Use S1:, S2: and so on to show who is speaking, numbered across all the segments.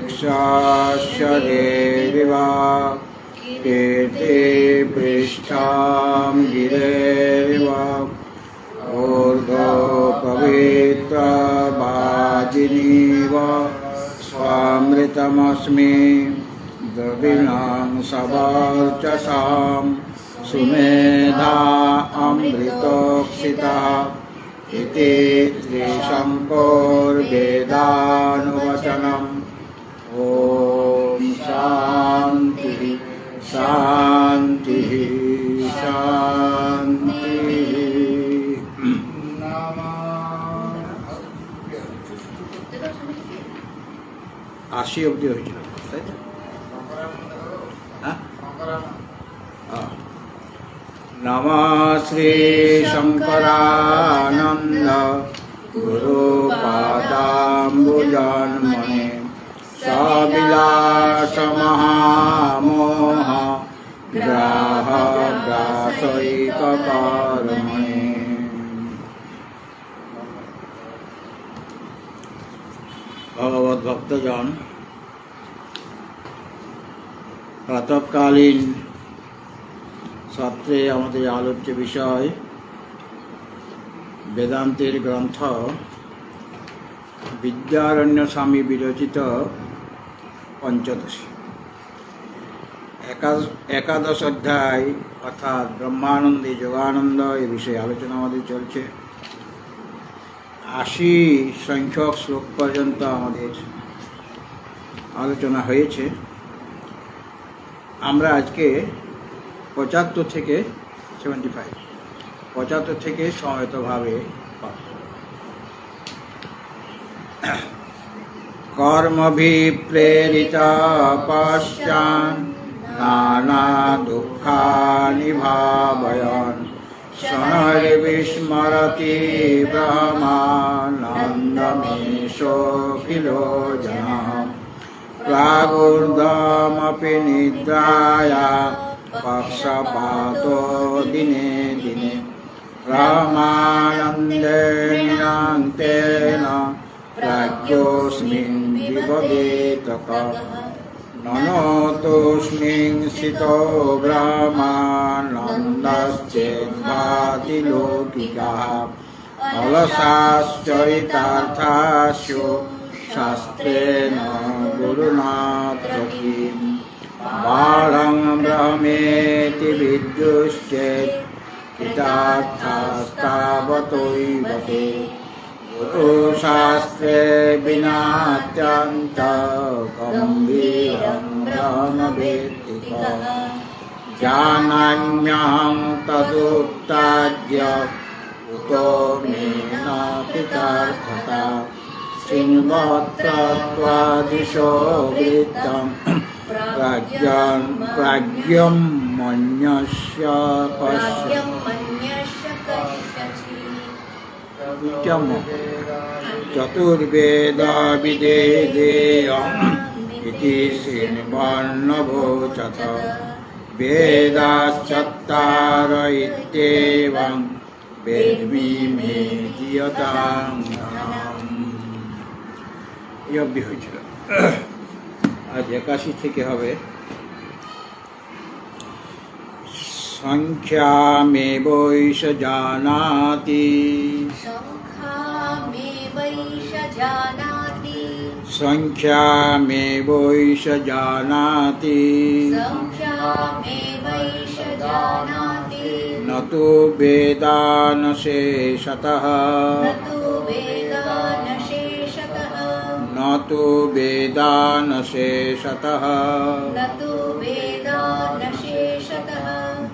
S1: वृक्षस्य देविव कीर्ति पृष्ठां गिरेरिव ऊर्ध्वो पवित्रवाजिनीव स्वामृतमस्मि द्रविणां सवर्चसां सुमेधा अमृतोक्षितः इति त्रिशङ्कोर्वेदानुवचनम्। ॐ शान्तिः शान्तिः शान्तिः। আশি অবধি হয়েছিল, তাই তো? নমঃ শ্রী শঙ্করানন্দ গুরুপাদাম্বুজন্মনে সবিলাস মহামোহ গ্রাহ গ্রাসৈককর্মণে। ভগবত ভক্তজন, প্রাতঃকালীন সত্রে আমাদের আলোচ্য বিষয় বেদান্তের গ্রন্থ বিদ্যারণ্য স্বামী বিরচিত পঞ্চদশী একাদশ অধ্যায় অর্থাৎ ব্রহ্মানন্দে যোগানন্দ এ বিষয়ে আলোচনা আমাদের চলছে। ৮০ সংখ্যক শ্লোক পর্যন্ত আমাদের আলোচনা হয়েছে। আমরা আজকে ৭৫ থেকে ৭৫ থেকে সমবেতভাবে পাঠ করব। কর্মভিপ্রেরিত পশ্চান নানা দুঃখানি ভাবয়ন শনৈর্বিস্মরতি ব্রহ্মানন্দমেশোখিলো জনঃ প্রাগুর্ধমপি নিদ্রায়া পক্ষপাতো দিনে দিনে ব্রহ্মানন্দেনান্তেন প্রাজ্ঞোऽস্মিन् বিবদেতক ননতোऽস্মিং স্থিতো ব্রহ্মানন্দশ্চেদ্ভাতি লৌকিকাः অলসাশ্চরিতাर्थास्यो শাস্ত্রেণ গুরুণা ত্রয়ীম বালং ব্রহ্মেতি বিদ্যুশ্চেৎ কৃতার্থাস্তাবতৈবতে গুরুশাস্ত্রে বিনাত্যন্ত গম্ভীরং ব্রহ্মবেত্তিকঃ জানাম্যহং তদুত্তাজ্য উতো মে ন কৃতার্থতা শৃণ্বত্তত্ত্বাদিশো বৃত্তং প্রাজ্ঞম মন্যস্য চতুর্বেদ বিদেদেয়ং ইতি শ্রীনিবর্ণভোচত বেদাশ্চত্বার ইত্যেবং বেদ্মি মে দিয়তাং এই অবধি হয়েছিল। আজ ৮১ থেকে হবে। সংখ্যামেবৈষ জানাতি সংখ্যামেবৈষ জানাতি ন তু বেদান শেষতঃ ন তু বেদান শেষতঃ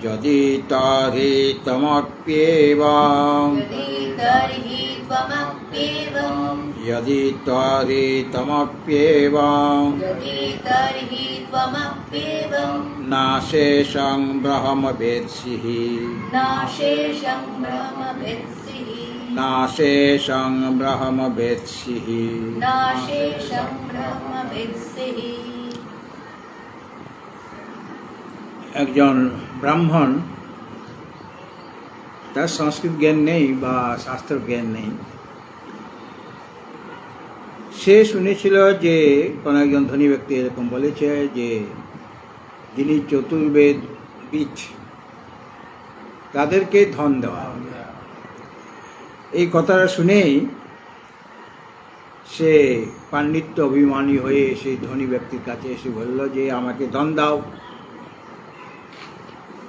S1: যদি তর্হি তমপ্যেবং यदि त्वरि तमप्येवं नाशेषं ब्रह्म वेत्सिः नाशेषं ब्रह्म वेत्सिः। একজন ব্রাহ্মণ, তার সংস্কৃত জ্ঞান নেই বা শাস্ত্র জ্ঞান নেই, সে শুনেছিল যে কোনো একজন ধনী ব্যক্তি এরকম বলেছে যে যিনি চতুর্বেদবিদ তাদেরকে ধন দেওয়া হবে। এই কথাটা শুনেই সে পাণ্ডিত্য অভিমানী হয়ে সেই ধনী ব্যক্তির কাছে এসে বলল যে আমাকে ধন দাও,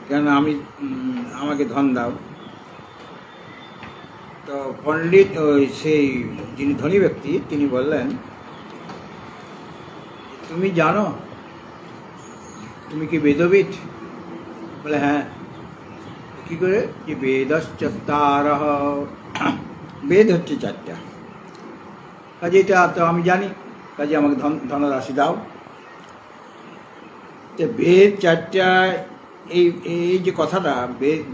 S1: কেন আমাকে ধন দাও। তো পণ্ডিত সেই যিনি ধনী ব্যক্তি তিনি বললেন, তুমি জানো, তুমি কি বেদবিদ? বলে হ্যাঁ। কী করে? যে বেদশ্চত্তারঃ, বেদ হচ্ছে চারটা, কাজে এটা তো আমি জানি, কাজে আমাকে ধনরাশি দাও। তো বেদ চারটা, এই যে কথাটা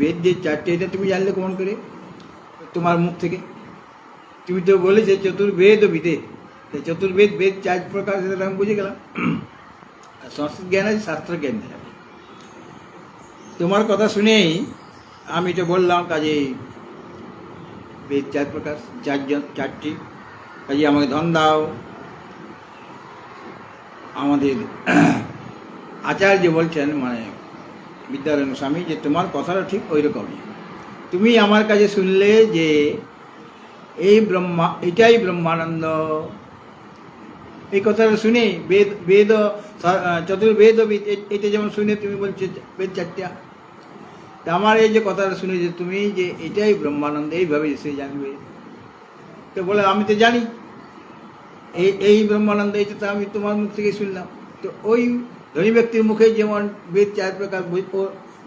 S1: বেদ যে চারটে, এটা তুমি জানলে কেমন করে তোমার মুখ থেকে? তুমি তো বলেছে চতুর্বেদ বিদে, চতুর্বেদ বেদ চার প্রকার, সেটা আমি বুঝে গেলাম। সংস্কৃত জ্ঞান আছে, শাস্ত্র জ্ঞান নেই। তোমার কথা শুনেই আমি তো বললাম, কাজেই বেদ চার প্রকার, চারটি, কাজে আমাকে ধন দাও। আমাদের আচার্য বলছেন, মানে বিদ্যারণ্য স্বামী, যে তোমার কথাটা ঠিক ওই রকমই। তুমি আমার কাছে শুনলে যে এটাই ব্রহ্মানন্দ, এই কথাটা শুনে বেদ চতুর্বেদ এটা যেমন শুনে তুমি বলছো বেদ চারটা, আমার এই যে কথাটা শুনে যে তুমি যে এটাই ব্রহ্মানন্দ, এইভাবে সে জানবে। তো বলে আমি তো জানি এই ব্রহ্মানন্দ, এটা তো আমি তোমার মুখ থেকে শুনলাম। তো ওই ধনী ব্যক্তির মুখে যেমন বেদ চার প্রকার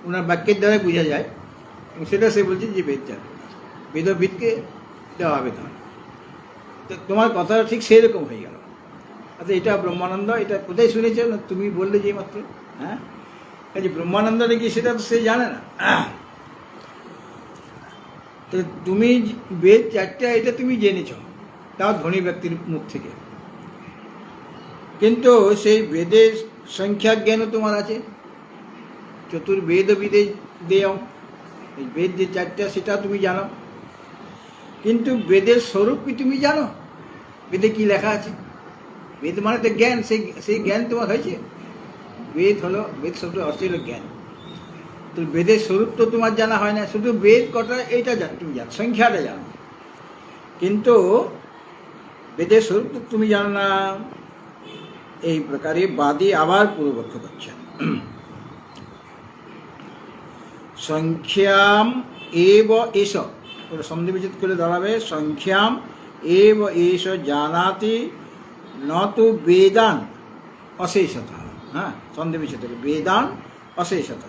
S1: ওনার বাক্যের দ্বারাই বোঝা যায়, সেটা সে বলছে যে বেদ চার প্রকার, বেদবিদকে দেওয়া হবে ধন। তো তোমার কথাটা ঠিক সেই রকম হয়ে গেল। আচ্ছা, এটা ব্রহ্মানন্দ, এটা কোথায় শুনেছ না? তুমি বললে যে মাত্র, হ্যাঁ, কাজে ব্রহ্মানন্দ নাকি সেটা তো সে জানে না। তো তুমি বেদ চারটা এটা তুমি জেনেছ, তাও ধনী ব্যক্তির মুখ থেকে, কিন্তু সেই বেদের সংখ্যা জ্ঞানও তোমার আছে, চতুর্বেদ বিদে দেও, এই বেদ যে চারটা সেটা তুমি জানো, কিন্তু বেদের স্বরূপ কি তুমি জানো? বেদে কি লেখা আছে? বেদ মানে তো জ্ঞান, সেই জ্ঞান তোমার হয়েছে। বেদ হলো, বেদ শব্দ অর্থ হলো জ্ঞান। তো বেদের স্বরূপ তো তোমার জানা হয় না, শুধু বেদ কটা এইটা তুমি জানো, সংখ্যাটা জানো, কিন্তু বেদের স্বরূপ তো তুমি জানো না। এই প্রকারে বাদী আবার পূর্বপক্ষ করছেন। সংখ্যাম এব এস, ওটা সন্ধি বিচ্ছেদ করে দাঁড়াবে, সংখ্যাম এব এস জানাতি নতু বেদান অশেষত। হ্যাঁ, সন্ধি বিচ্ছেদ করে বেদান অশেষত।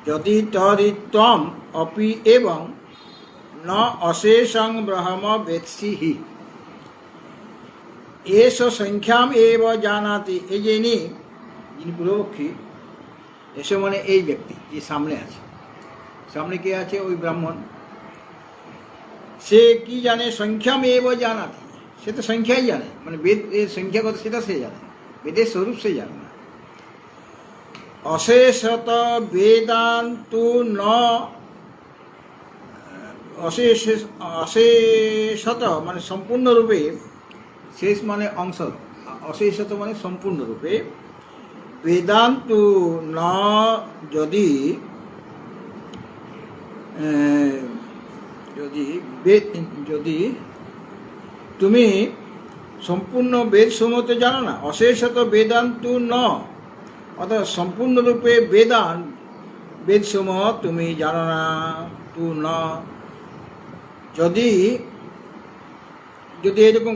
S1: যদি তরিত্বম অপি এবং ন অশেষং ব্রহ্ম বেৎসি হি, এস সংখ্যাম এব জানাতি। এই যে যিনি পূর্বপক্ষী, এসো মানে এই ব্যক্তি যে সামনে আছে, সামনে কে আছে? ওই ব্রাহ্মণ। সে কি জানে? সংখ্যাম এব জানাতি, সে তো সংখ্যাই জানে, মানে বেদ এর সংখ্যা কত সেটা সে জানে, বেদের স্বরূপ সে জানে না। অশেষত বেদান্তু ন, অশেষত মানে সম্পূর্ণরূপে, শেষ মানে অংশ, অশেষত মানে সম্পূর্ণরূপে, বেদান্তু ন, যদি যদি তুমি সম্পূর্ণ বেদ সমূহ জানো না, অশেষত বেদান্তু ন, অর্থাৎ সম্পূর্ণরূপে বেদ সমূহ তুমি জানো না, তু ন। যদি এরকম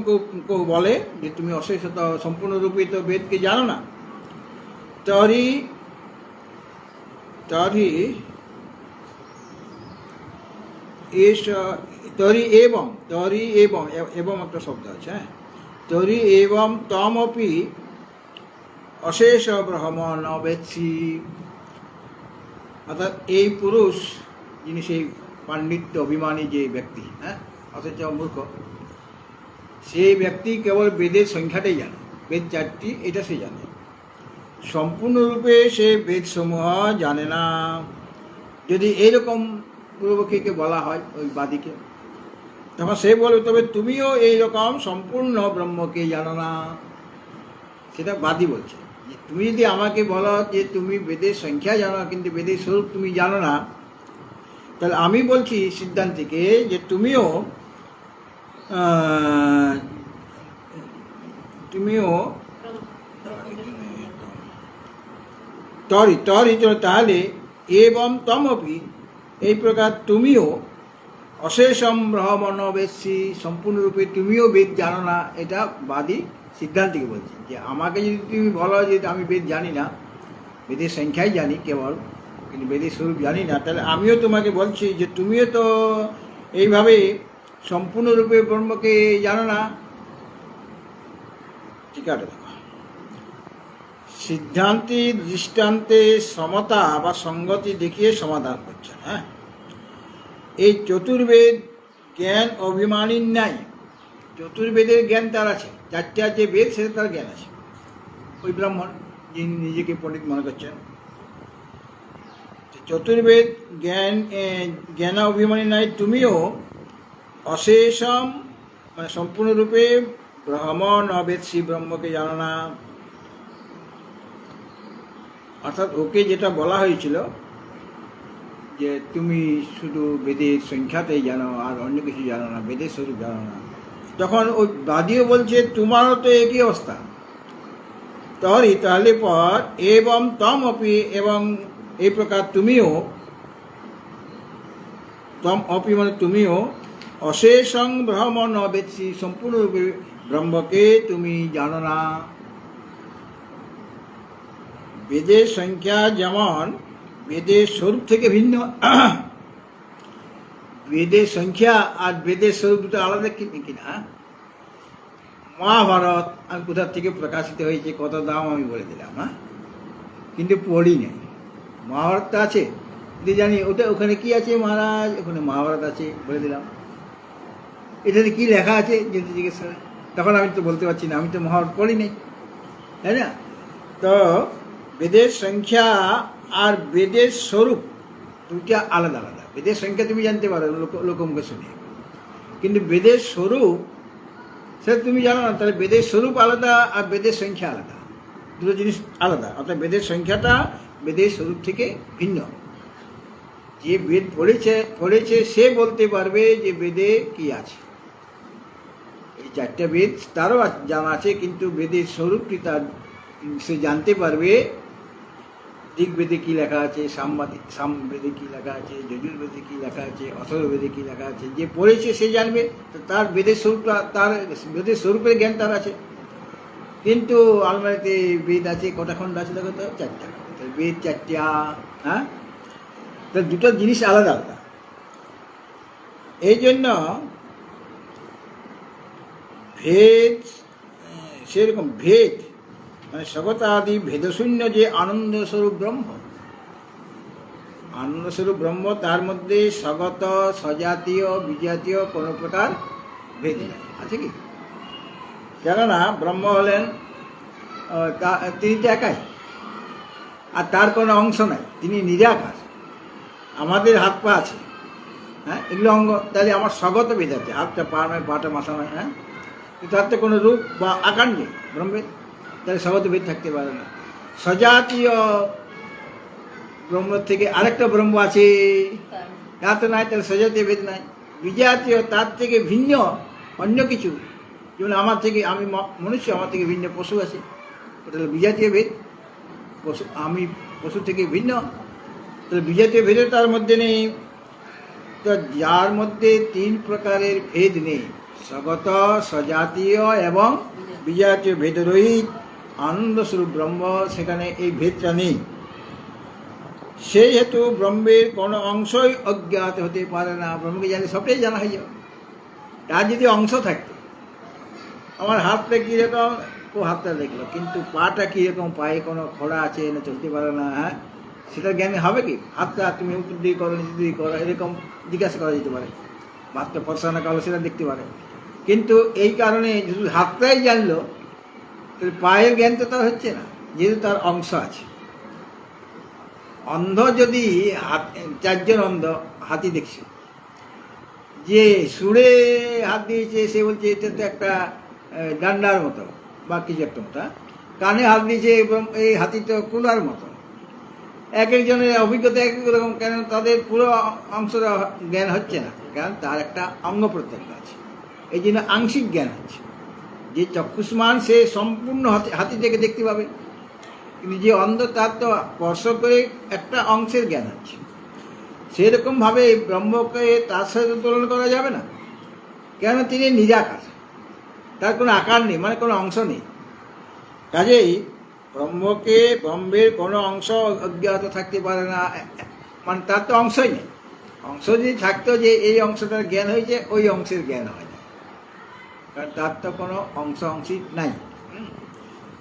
S1: কেউ বলে যে তুমি অশেষত সম্পূর্ণরূপে তো বেদকে জানো না, তরি এবং একটা শব্দ আছে, হ্যাঁ, তরি এবং তমপি অশেষ ব্রহ্ম ন বেৎসি। অর্থাৎ এই পুরুষ, যিনি সেই পাণ্ডিত্য অভিমানী যে ব্যক্তি, হ্যাঁ, অথচ মূর্খ, সেই ব্যক্তি কেবল বেদের সংখ্যাটাই জানে, বেদ চারটি এটা সে জানে, সম্পূর্ণরূপে সে বেদ সমূহ জানে না। যদি এইরকম পূর্বপক্ষীকে বলা হয়, ওই বাদীকে, তখন সে বলবে তবে তুমিও এইরকম সম্পূর্ণ ব্রহ্মকে জানো না। সেটা বাদী বলছে যে তুমি যদি আমাকে বলো যে তুমি বেদের সংখ্যা জানো কিন্তু বেদের স্বরূপ তুমি জানো না, তাহলে আমি বলছি সিদ্ধান্তিকে যে তুমিও তাহলে এবং তমপি এই প্রকার তুমিও অশেষম ব্রহ্মণবেশী সম্পূর্ণরূপে তুমিও বেদ জানো না। এটা বাদী সিদ্ধান্তিকে বলছে যে আমাকে যদি তুমি বলো যে আমি বেদ জানি না, বেদের সংখ্যাই জানি কেবল, কিন্তু বেদের স্বরূপ জানি না, তাহলে আমিও তোমাকে বলছি যে তুমিও তো এইভাবে সম্পূর্ণরূপে ব্রহ্মকে জানো না। ঠিক আছে, সিদ্ধান্তি দৃষ্টান্তে সমতা বা সঙ্গতি দেখিয়ে সমাধান করছেন। হ্যাঁ, এই চতুর্বেদ জ্ঞান অভিমানীর নাই। চতুর্বেদের জ্ঞান তার আছে, চারটা যে বেদ সেটা তার জ্ঞান আছে। ওই ব্রাহ্মণ যিনি নিজেকে পণ্ডিত মনে করছেন, চতুর্বেদ জ্ঞান অভিমানী নাই, তুমিও অশেষম মানে সম্পূর্ণরূপে ব্রহ্মণ অবেদসী ব্রহ্মকে জানো না। অর্থাৎ ওকে যেটা বলা হয়েছিল যে তুমি শুধু বেদের সংখ্যাতেই জানো আর অন্য কিছু জানো না, বেদের স্বরূপ জানো না, তখন ওই বাদীও বলছে তোমারও তো একই অবস্থা। তাহলে পর এবং তম অপি এবং এই প্রকার তুমিও, তম অপি মানে তুমিও অশেষং ব্রহ্মণ অবেদসী সম্পূর্ণরূপে ব্রহ্মকে তুমি জানো না। বেদের সংখ্যা যেমন বেদের স্বরূপ থেকে ভিন্ন, বেদের সংখ্যা আর বেদের স্বরূপ দুটো আলাদা কিনা। মহাভারত আমি কোথা থেকে প্রকাশিত হয়েছে, কত দাম আমি বলে দিলাম, হ্যাঁ, কিন্তু পড়ি নাই। মহাভারতটা আছে যদি জানি ওখানে কি আছে মহারাজ, ওখানে মহাভারত আছে বলে দিলাম। এটাতে কি লেখা আছে যদি জিজ্ঞেস করে, তখন আমি তো বলতে পারছি না, আমি তো মহাভারত পড়ি নাই, তাই না? তো বেদের সংখ্যা আর বেদের স্বরূপ দুটা আলাদা আলাদা। বেদের সংখ্যা তুমি জানতে পারো লোকমুখে শুনে, কিন্তু বেদের স্বরূপ সেটা তুমি জানো না। তাহলে বেদের স্বরূপ আলাদা আর বেদের সংখ্যা আলাদা, দুটো জিনিস আলাদা। অর্থাৎ বেদের সংখ্যাটা বেদের স্বরূপ থেকে ভিন্ন। যে বেদ পড়েছে সে বলতে পারবে যে বেদে কি আছে। এই চারটা বেদ তারও জানা আছে, কিন্তু বেদের স্বরূপটি তার সে জানতে পারবে। ঋগ্বেদে কী লেখা আছে, সামবেদে কী লেখা আছে, যজুর্বেদে কী লেখা আছে, অথর্ববেদে কী লেখা আছে, যে পড়েছে সে জানবে। তার বেদের স্বরূপটা, তার বেদের স্বরূপের জ্ঞান তার আছে। কিন্তু আলমারিতে বেদ আছে কটা খণ্ড আছে, দেখো তো, চারটা। বেদ চারটা, হ্যাঁ, তার দুটো জিনিস আলাদা আলাদা। এই জন্য ভেদ, সেরকম ভেদ মানে স্বগত আদি ভেদশূন্য যে আনন্দস্বরূপ ব্রহ্ম, আনন্দস্বরূপ ব্রহ্ম, তার মধ্যে স্বগত, স্বজাতীয়, বিজাতীয় কোনো প্রকার ভেদ নেই, আছে কি? কেননা ব্রহ্ম হলেন তিনি তো একাই, আর তার কোনো অংশ নাই, তিনি নিরাকার। আমাদের হাত পা আছে, হ্যাঁ, এগুলো অঙ্গ, তাহলে আমার স্বগত ভেদ আছে, হাতটা পা নয়, পাটা মাথা নয়, হ্যাঁ, কিন্তু তার তো কোনো রূপ বা আকার নেই ব্রহ্মের, তাহলে স্বগত ভেদ থাকতে পারে না। স্বজাতীয় ব্রহ্ম থেকে আরেকটা ব্রহ্ম আছে, এত নাই, তাহলে স্বজাতীয় ভেদ নাই। বিজাতীয় তার থেকে ভিন্ন অন্য কিছু, যেমন আমার থেকে, আমি মনুষ্য, আমার থেকে ভিন্ন পশু আছে, তাহলে বিজাতীয় ভেদ। পশু, আমি পশু থেকে ভিন্ন, তাহলে বিজাতীয় ভেদও তার মধ্যে নেই। তো যার মধ্যে তিন প্রকারের ভেদ নেই, স্বগত, স্বজাতীয় এবং বিজাতীয় ভেদরহিত আনন্দস্বরূপ ব্রহ্ম, সেখানে এই ভেদটা নেই। সেই হেতু ব্রহ্মের কোনো অংশই অজ্ঞাত হতে পারে না। ব্রহ্মকে জানলে সবটাই জানা হয়ে যাবে। তার যদি অংশ থাকতো, আমার হাতটা কীরকম, ও হাতটা দেখলো, কিন্তু পাটা কীরকম, পায়ে কোনো খোড়া আছে না, চলতে পারে না, হ্যাঁ, সেটার জ্ঞানে হবে কি? হাতটা তুমি উপর দিকে করো, নিচের দিকে করো, এরকম জিজ্ঞাসা করা যেতে পারে। হাতটা ফর্সা না কালো সেটা দেখতে পারে, কিন্তু এই কারণে শুধু হাতটাই জানলো, তাহলে পায়ের জ্ঞান তো তার হচ্ছে না, যেহেতু তার অংশ আছে। অন্ধ যদি চারজন অন্ধ হাতি দেখছে, যে সুরে হাত দিয়েছে সে বলছে এটা তো একটা ডান্ডার মতো বা কিছু একটা মতো, কানে হাত দিয়েছে এবং এই হাতি তো কুলার মতো। এক একজনের অভিজ্ঞতা এক এক রকম, কেন তাদের পুরো অংশটা জ্ঞান হচ্ছে না, কারণ তার একটা অঙ্গ প্রত্যঙ্গ আছে, এই জন্য আংশিক জ্ঞান হচ্ছে। যে চক্ষুষ্মান সে সম্পূর্ণ হাতিটাকে দেখতে পাবে, কিন্তু যে অন্ধ তার তো স্পর্শ করে একটা অংশের জ্ঞান হচ্ছে। সেরকমভাবে এই ব্রহ্মকে তার সাথে তুলনা করা যাবে না, কেন তিনি নিরাকার, তার কোনো আকার নেই, মানে কোনো অংশ নেই। কাজেই ব্রহ্মের কোনো অংশ অজ্ঞাত থাকতে পারে না, মানে তার তো অংশই নেই। অংশ যদি থাকতো যে এই অংশটার জ্ঞান হয়েছে, ওই অংশের জ্ঞান হয় না, কারণ তার তো কোনো অংশী নাই।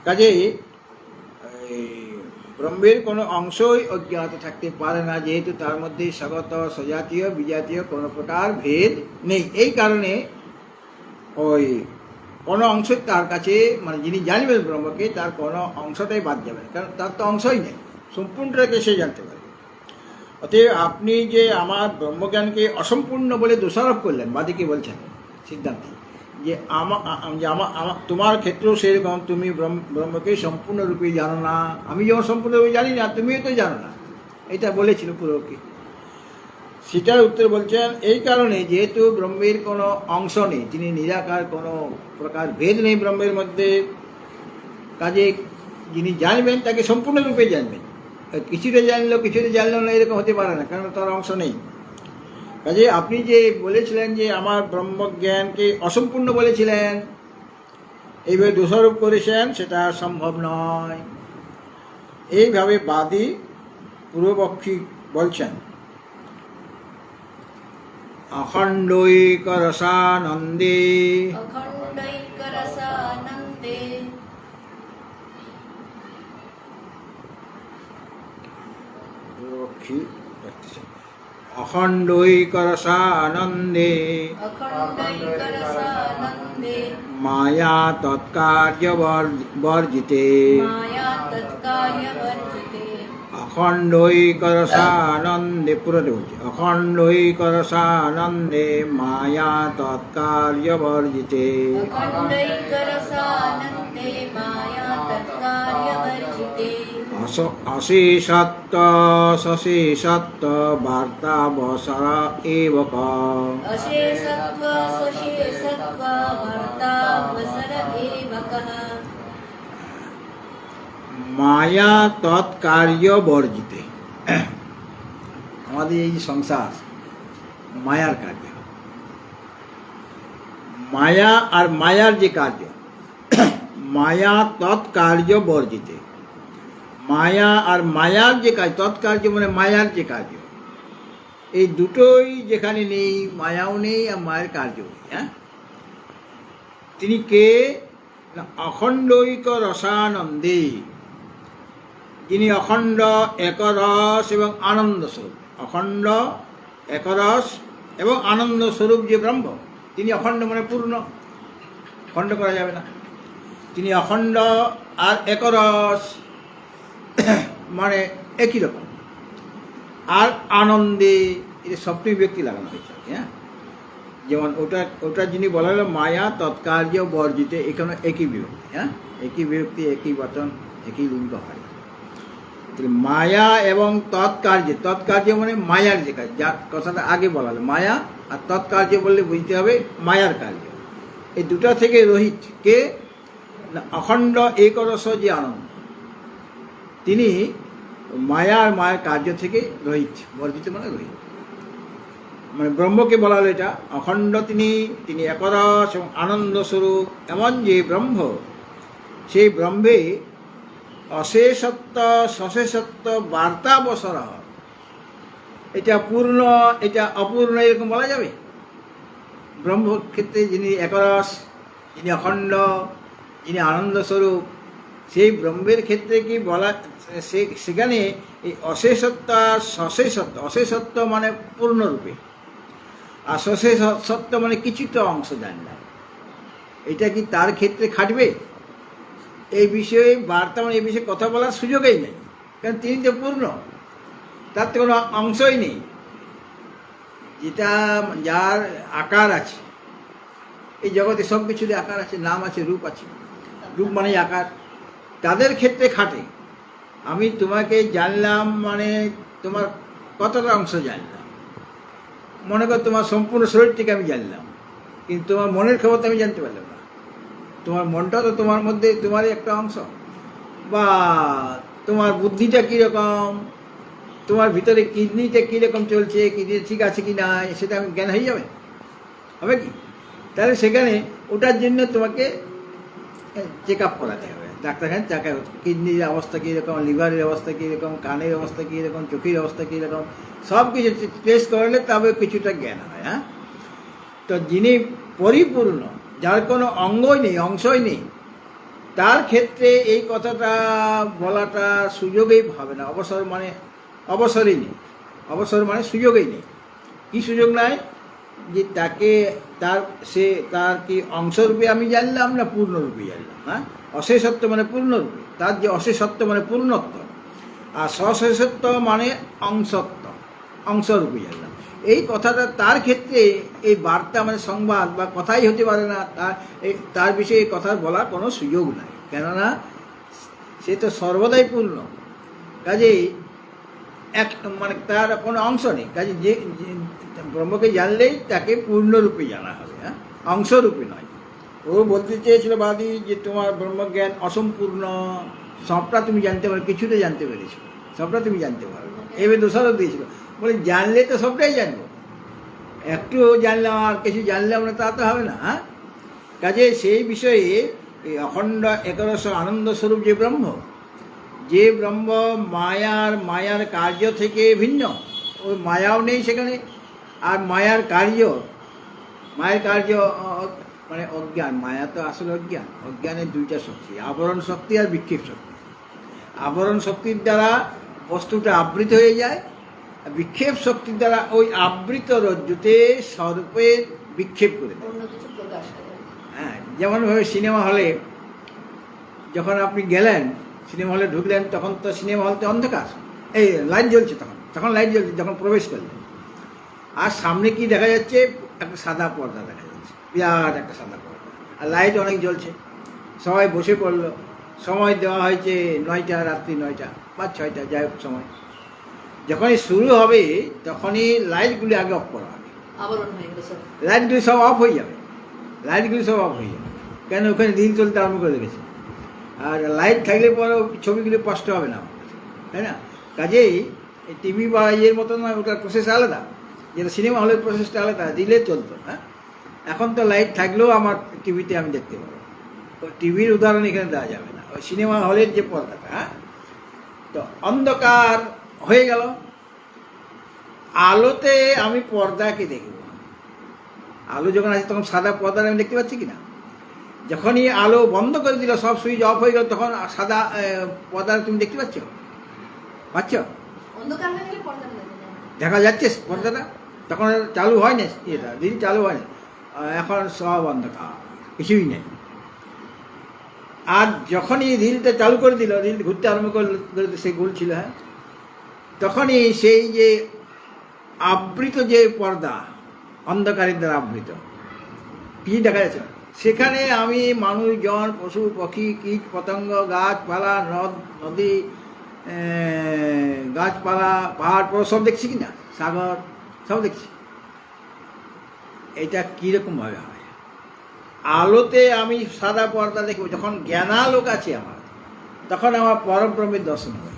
S1: কাজেই ব্রহ্মের কোনো অংশই অজ্ঞাত থাকতে পারে না, যেহেতু তার মধ্যে স্বগত সজাতীয় বিজাতীয় কোনো প্রকার ভেদ নেই। এই কারণে ওই কোনো অংশ তার কাছে, মানে যিনি জানবেন ব্রহ্মকে, তার কোনো অংশটাই বাদ যাবে না, কারণ তার তো অংশই নেই, সম্পূর্ণটাকে সে জানতে পারবে। অতএব আপনি যে আমার ব্রহ্মজ্ঞানকে অসম্পূর্ণ বলে দোষারোপ করলেন, বাদিকে বলছেন সিদ্ধান্তে, যে তোমার ক্ষেত্রেও সেরকম, তুমি ব্রহ্মকে সম্পূর্ণরূপে জানো না। আমি যেমন সম্পূর্ণরূপে জানি না, তুমিও তো জানো না, এটা বলেছিল পুরোকে। সেটার উত্তর বলছেন এই কারণে, যেহেতু ব্রহ্মের কোনো অংশ নেই, তিনি নিরাকার, কোনো প্রকার ভেদ নেই ব্রহ্মের মধ্যে, কাজে যিনি জানবেন তাকে সম্পূর্ণরূপে জানবেন। কিছুটা জানলো কিছুটা জানলো না, এরকম হতে পারে না, কারণ তার অংশ নেই। কাজে আপনি যে বলেছিলেন যে আমার ব্রহ্মজ্ঞানকে অসম্পূর্ণ বলেছিলেন, এইভাবে দোষারোপ করেছেন, সেটা সম্ভব নয়। এইভাবে বাদী পূর্বপক্ষী বলছেন, অখণ্ডৈক রসানন্দে অখণ্ডৈক রসানন্দে মায়া তৎকার্য বর্জিতে অখণ্ডৈক রসানন্দে, পুরোটা বলছি, অখণ্ডৈক রসানন্দে মায়া তৎকার্য বর্জিতে অশেষত্ব সশেষত্ব বার্তাবসর এবক মায়া তৎকার্য বর্জিতে। আমাদের এই যে সংসার, মায়ার কার্য, মায়া আর মায়ার যে কার্য, মায়া তৎকার্য বর্জিতে। মায়া আর মায়ার যে কাজ, তৎকার্য মানে মায়ার যে কার্য, এই দুটোই যেখানে নেই, মায়াও নেই আর মায়ের কার্যও নেই। হ্যাঁ, তিনি কে? না, অখণ্ডৈক রসানন্দে, যিনি অখণ্ড একরস এবং আনন্দ স্বরূপ। অখণ্ড একরস এবং আনন্দ স্বরূপ যে ব্রহ্ম, তিনি অখণ্ড মানে পূর্ণ, খণ্ড করা যাবে না। তিনি অখণ্ড আর একরস মানে একই রকম, আর আনন্দে, এটা সপ্তমী ব্যক্তি লাগানো হয়েছে। হ্যাঁ, যেমন ওটা যিনি বলা হলো মায়া তৎকার্য বর্জিতে, এখানে একই বিভক্তি। হ্যাঁ, একই বিভক্তি, একই বচন, একই লিঙ্গ হয়। মায়া এবং তৎকার্য মানে মায়ার যে কাজ, যার কথাটা আগে বলা হলো, মায়া আর তৎকার্য বললে বুঝতে হবে মায়ার কার্য। এই দুটা থেকে রহিত কে? না, অখণ্ড একরস যে আনন্দ, তিনি মায়া আর মায়ের কার্য থেকে রহিত, বর্জিত মানে রহিত, মানে ব্রহ্মকে বলা হলো এটা অখণ্ড। তিনি একরস এবং আনন্দ স্বরূপ। এমন যে ব্রহ্ম, সেই ব্রহ্মে অশেষত্ব সশেষত্ব বার্তাবসর, এটা পূর্ণ এটা অপূর্ণ, এরকম বলা যাবে? ব্রহ্মক্ষেত্রে যিনি একরস, যিনি অখণ্ড, যিনি আনন্দস্বরূপ, সেই ব্রহ্মের ক্ষেত্রে কি বলা, সেখানে এই অশেষত্ব আর সশেষত্ব, অশেষত্ব মানে পূর্ণরূপে, আর সশেষত্ব মানে কিছুটা অংশ জানলাম, এটা কি তার ক্ষেত্রে খাটবে? এই বিষয়ে বার্তা, মানে এই বিষয়ে কথা বলার সুযোগই নেই, কারণ তিনি তো পূর্ণ, তার তো কোনো অংশই নেই। যেটা যার আকার আছে, এই জগতে সব কিছুরই আকার আছে, নাম আছে, রূপ আছে, রূপ মানে আকার, তাদের ক্ষেত্রে খাটে। আমি তোমাকে জানলাম মানে তোমার কতটা অংশ জানলাম, মনে কর তোমার সম্পূর্ণ শরীরটিকে আমি জানলাম, কিন্তু তোমার মনের খবর তো আমি জানতে পারলাম না। তোমার মনটা তো তোমার মধ্যে তোমারই একটা অংশ, বা তোমার বুদ্ধিটা কীরকম, তোমার ভিতরে কিডনিটা কীরকম চলছে, কিডনি ঠিক আছে কি না, সেটা আমি জ্ঞান হয়ে যাবে, হবে কি? তাহলে সেখানে ওটার জন্য তোমাকে চেক আপ করাতে হবে, ডাক্তারখানে চেক আপ, কিডনির অবস্থা কীরকম, লিভারের অবস্থা কীরকম, কানের অবস্থা কীরকম, চোখের অবস্থা কীরকম, সব কিছু টেস্ট করলে তবে কিছুটা জ্ঞান হয়। হ্যাঁ, তো যিনি পরিপূর্ণ, যার কোনো অঙ্গই নেই, অংশই নেই, তার ক্ষেত্রে এই কথাটা বলাটা সুযোগই হবে না। অবসর মানে অবসরই নেই, অবসর মানে সুযোগই নেই। কী সুযোগ নাই? যে তাকে তার কি অংশরূপে আমি জানলাম না পূর্ণরূপে জানলাম? হ্যাঁ, অশেষত্ব মানে পূর্ণরূপে, তার যে অশেষত্ব মানে পূর্ণত্ব, আর সশেষত্ব মানে অংশত্ব, অংশরূপে জানলাম। এই কথাটা তার ক্ষেত্রে এই বার্তা মানে সংবাদ বা কথাই হতে পারে না, তার বিষয়ে এই কথা বলার কোনো সুযোগ নাই, কেননা সে তো সর্বদাই পূর্ণ। কাজেই এক মানে তার কোনো অংশ নেই। কাজে যে ব্রহ্মকে জানলেই তাকে পূর্ণরূপে জানা হবে, হ্যাঁ, অংশরূপে নয়। ও বলতে চেয়েছিল বাদী যে তোমার ব্রহ্মজ্ঞান অসম্পূর্ণ, সবটা তুমি জানতে পারো, কিছুতে জানতে পেরেছো, সবটা তুমি জানতে পারো। এবার দোষারও দিয়েছিল, বলে জানলে তো সবটাই জানবো, একটু জানলাম আর কিছু জানলাম না তা তো হবে না। হ্যাঁ, কাজে সেই বিষয়ে এই অখণ্ড একাদশ আনন্দ স্বরূপ যে ব্রহ্ম মায়ার কার্য থেকে ভিন্ন, ওই মায়াও নেই সেখানে। আর মায়ার কার্য মানে অজ্ঞান, মায়া তো আসলে অজ্ঞান। অজ্ঞানের দুইটা শক্তি, আবরণ শক্তি আর বিক্ষেপ শক্তি। আবরণ শক্তির দ্বারা বস্তুটা আবৃত হয়ে যায়, আর বিক্ষেপ শক্তির দ্বারা ওই আবৃত রজ্জুতে স্বরূপের বিক্ষেপ করে দেয়। হ্যাঁ, যেমনভাবে সিনেমা হলে যখন আপনি গেলেন, সিনেমা হলে ঢুকলেন, তখন তো সিনেমা হলতে অন্ধকার, এই লাইট জ্বলছে, তখন লাইট জ্বলছে, যখন প্রবেশ করলেন, আর সামনে কি দেখা যাচ্ছে? একটা সাদা পর্দা দেখা যাচ্ছে, বিরাট একটা সাদা পর্দা, আর লাইট অনেক জ্বলছে। সবাই বসে পড়লো, সময় দেওয়া হয়েছে 9টা, রাত্রি 9টা বা 6টা, যাই হোক সময়। যখনই শুরু হবে তখনই লাইটগুলি আগে অফ করা হবে, লাইটগুলি সব অফ হয়ে যাবে, কেন? ওখানে দিন চলতে আরম্ভ করে রেখেছে, আর লাইট থাকলে পরে ছবিগুলি স্পষ্ট হবে না, তাই না? কাজেই টিভি বা ইয়ের মতো নয়, ওটার প্রসেস আলাদা, যেটা সিনেমা হলের প্রসেসটা আলাদা, দিলে চলতো। হ্যাঁ, এখন তো লাইট থাকলেও আমার টিভিতে আমি দেখতে পাবো, টিভির উদাহরণ এখানে দেওয়া যাবে না, ওই সিনেমা হলের যে পর্দাটা। হ্যাঁ, তো অন্ধকার হয়ে গেল, আলোতে আমি পর্দাকে দেখব। আলো যখন আছে তখন সাদা পর্দা আমি দেখতে পাচ্ছি কিনা? যখনই আলো বন্ধ করে দিল, সব সুইচ অফ হয়ে গেল, তখন সাদা পর্দা তুমি দেখতে পাচ্ছ? দেখা যাচ্ছে পর্দাটা? তখন চালু হয় না, এটা দিন চালু হয় না, এখন সব অন্ধকার, কিছুই নেই। আর যখনই রিলটা চালু করে দিল, রিল ঘুরতে আরম্ভ করলো, সে গোল ছিল, হ্যাঁ, তখনই সেই যে আবৃত যে পর্দা, অন্ধকারের দ্বারা আবৃত, কি দেখা যাচ্ছে? সেখানে আমি মানুষজন, পশু পাখি, কীট পতঙ্গ, গাছপালা, নদী, গাছপালা, পাহাড় পর্বত সব দেখছি কিনা, সাগর সব দেখছি। এটা কীরকমভাবে হয়? আলোতে আমি সাদা পর্দা দেখব, যখন জ্ঞানালোক আছে আমার, তখন আমার পরব্রহ্মের দর্শন হয়।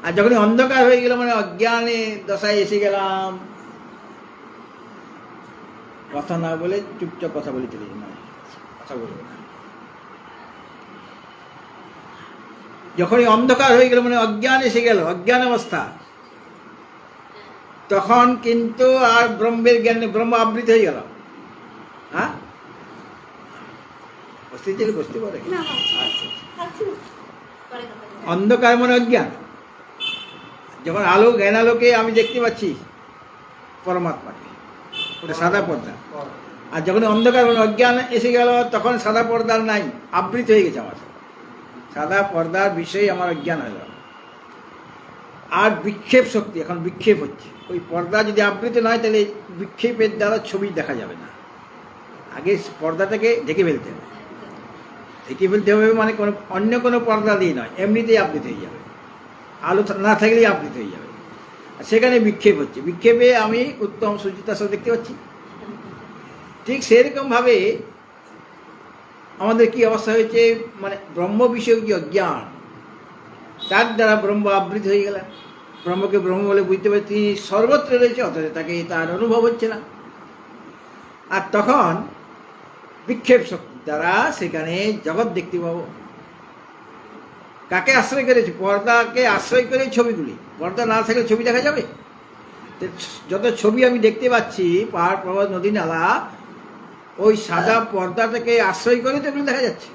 S1: আর যখনই অন্ধকার হয়ে গেল, মানে অজ্ঞানে দশায় এসে গেলাম, কথা না বলে চুপচাপ কথা বলে চলে যাই, কথা বলবো না। যখনই অন্ধকার হয়ে গেল, মানে অজ্ঞান এসে গেল, অজ্ঞান অবস্থা, তখন কিন্তু আর ব্রহ্মের জ্ঞানে ব্রহ্ম আবৃত হয়ে গেল। হ্যাঁ, বুঝতে পারে? অন্ধকার মানে অজ্ঞান, যখন আলো, জ্ঞানালোকে আমি দেখতে পাচ্ছি পরমাত্মাকে, ওটা সাদা পর্দা। আর যখন অন্ধকার মানে অজ্ঞান এসে গেল, তখন সাদা পর্দার নাই, আবৃত হয়ে গেছে আমার, সাদা পর্দার বিষয়ে আমার অজ্ঞান হয়ে গেল। আর বিক্ষেপ শক্তি, এখন বিক্ষেপ হচ্ছে। ওই পর্দা যদি আবৃত নয় তাহলে বিক্ষেপের দ্বারা ছবি দেখা যাবে না। আগে পর্দাটাকে ঢেকে ফেলতে হবে। ঢেকে ফেলতে হবে মানে কোনো অন্য কোনো পর্দা দিয়ে নয়, এমনিতেই আবৃত হয়ে যাবে, আলো না থাকলেই আবৃত হয়ে যাবে। আর সেখানে বিক্ষেপ হচ্ছে, বিক্ষেপে আমি উত্তম সুচিতা সব দেখতে পাচ্ছি। ঠিক সেরকমভাবে আমাদের কি অবস্থা হয়েছে, মানে ব্রহ্ম বিষয়ক যে অজ্ঞান, তার দ্বারা ব্রহ্ম আবৃত হয়ে গেলেন। ব্রহ্মকে ব্রহ্ম বলে বুঝতে পারে, তিনি সর্বত্র রয়েছে, অথচ তাকে তার অনুভব হচ্ছে না। আর তখন বিক্ষেপ শক্তি দ্বারা সেখানে জগৎ দেখতে পাবো। কাকে আশ্রয় করেছে? পর্দাকে আশ্রয় করে ছবিগুলি। পর্দা না থাকলে ছবি দেখা যাবে? যত ছবি আমি দেখতে পাচ্ছি, পাহাড় পর্বত নদী নালা, ওই সাদা পর্দাটাকে আশ্রয় করে তো এগুলো দেখা যাচ্ছে।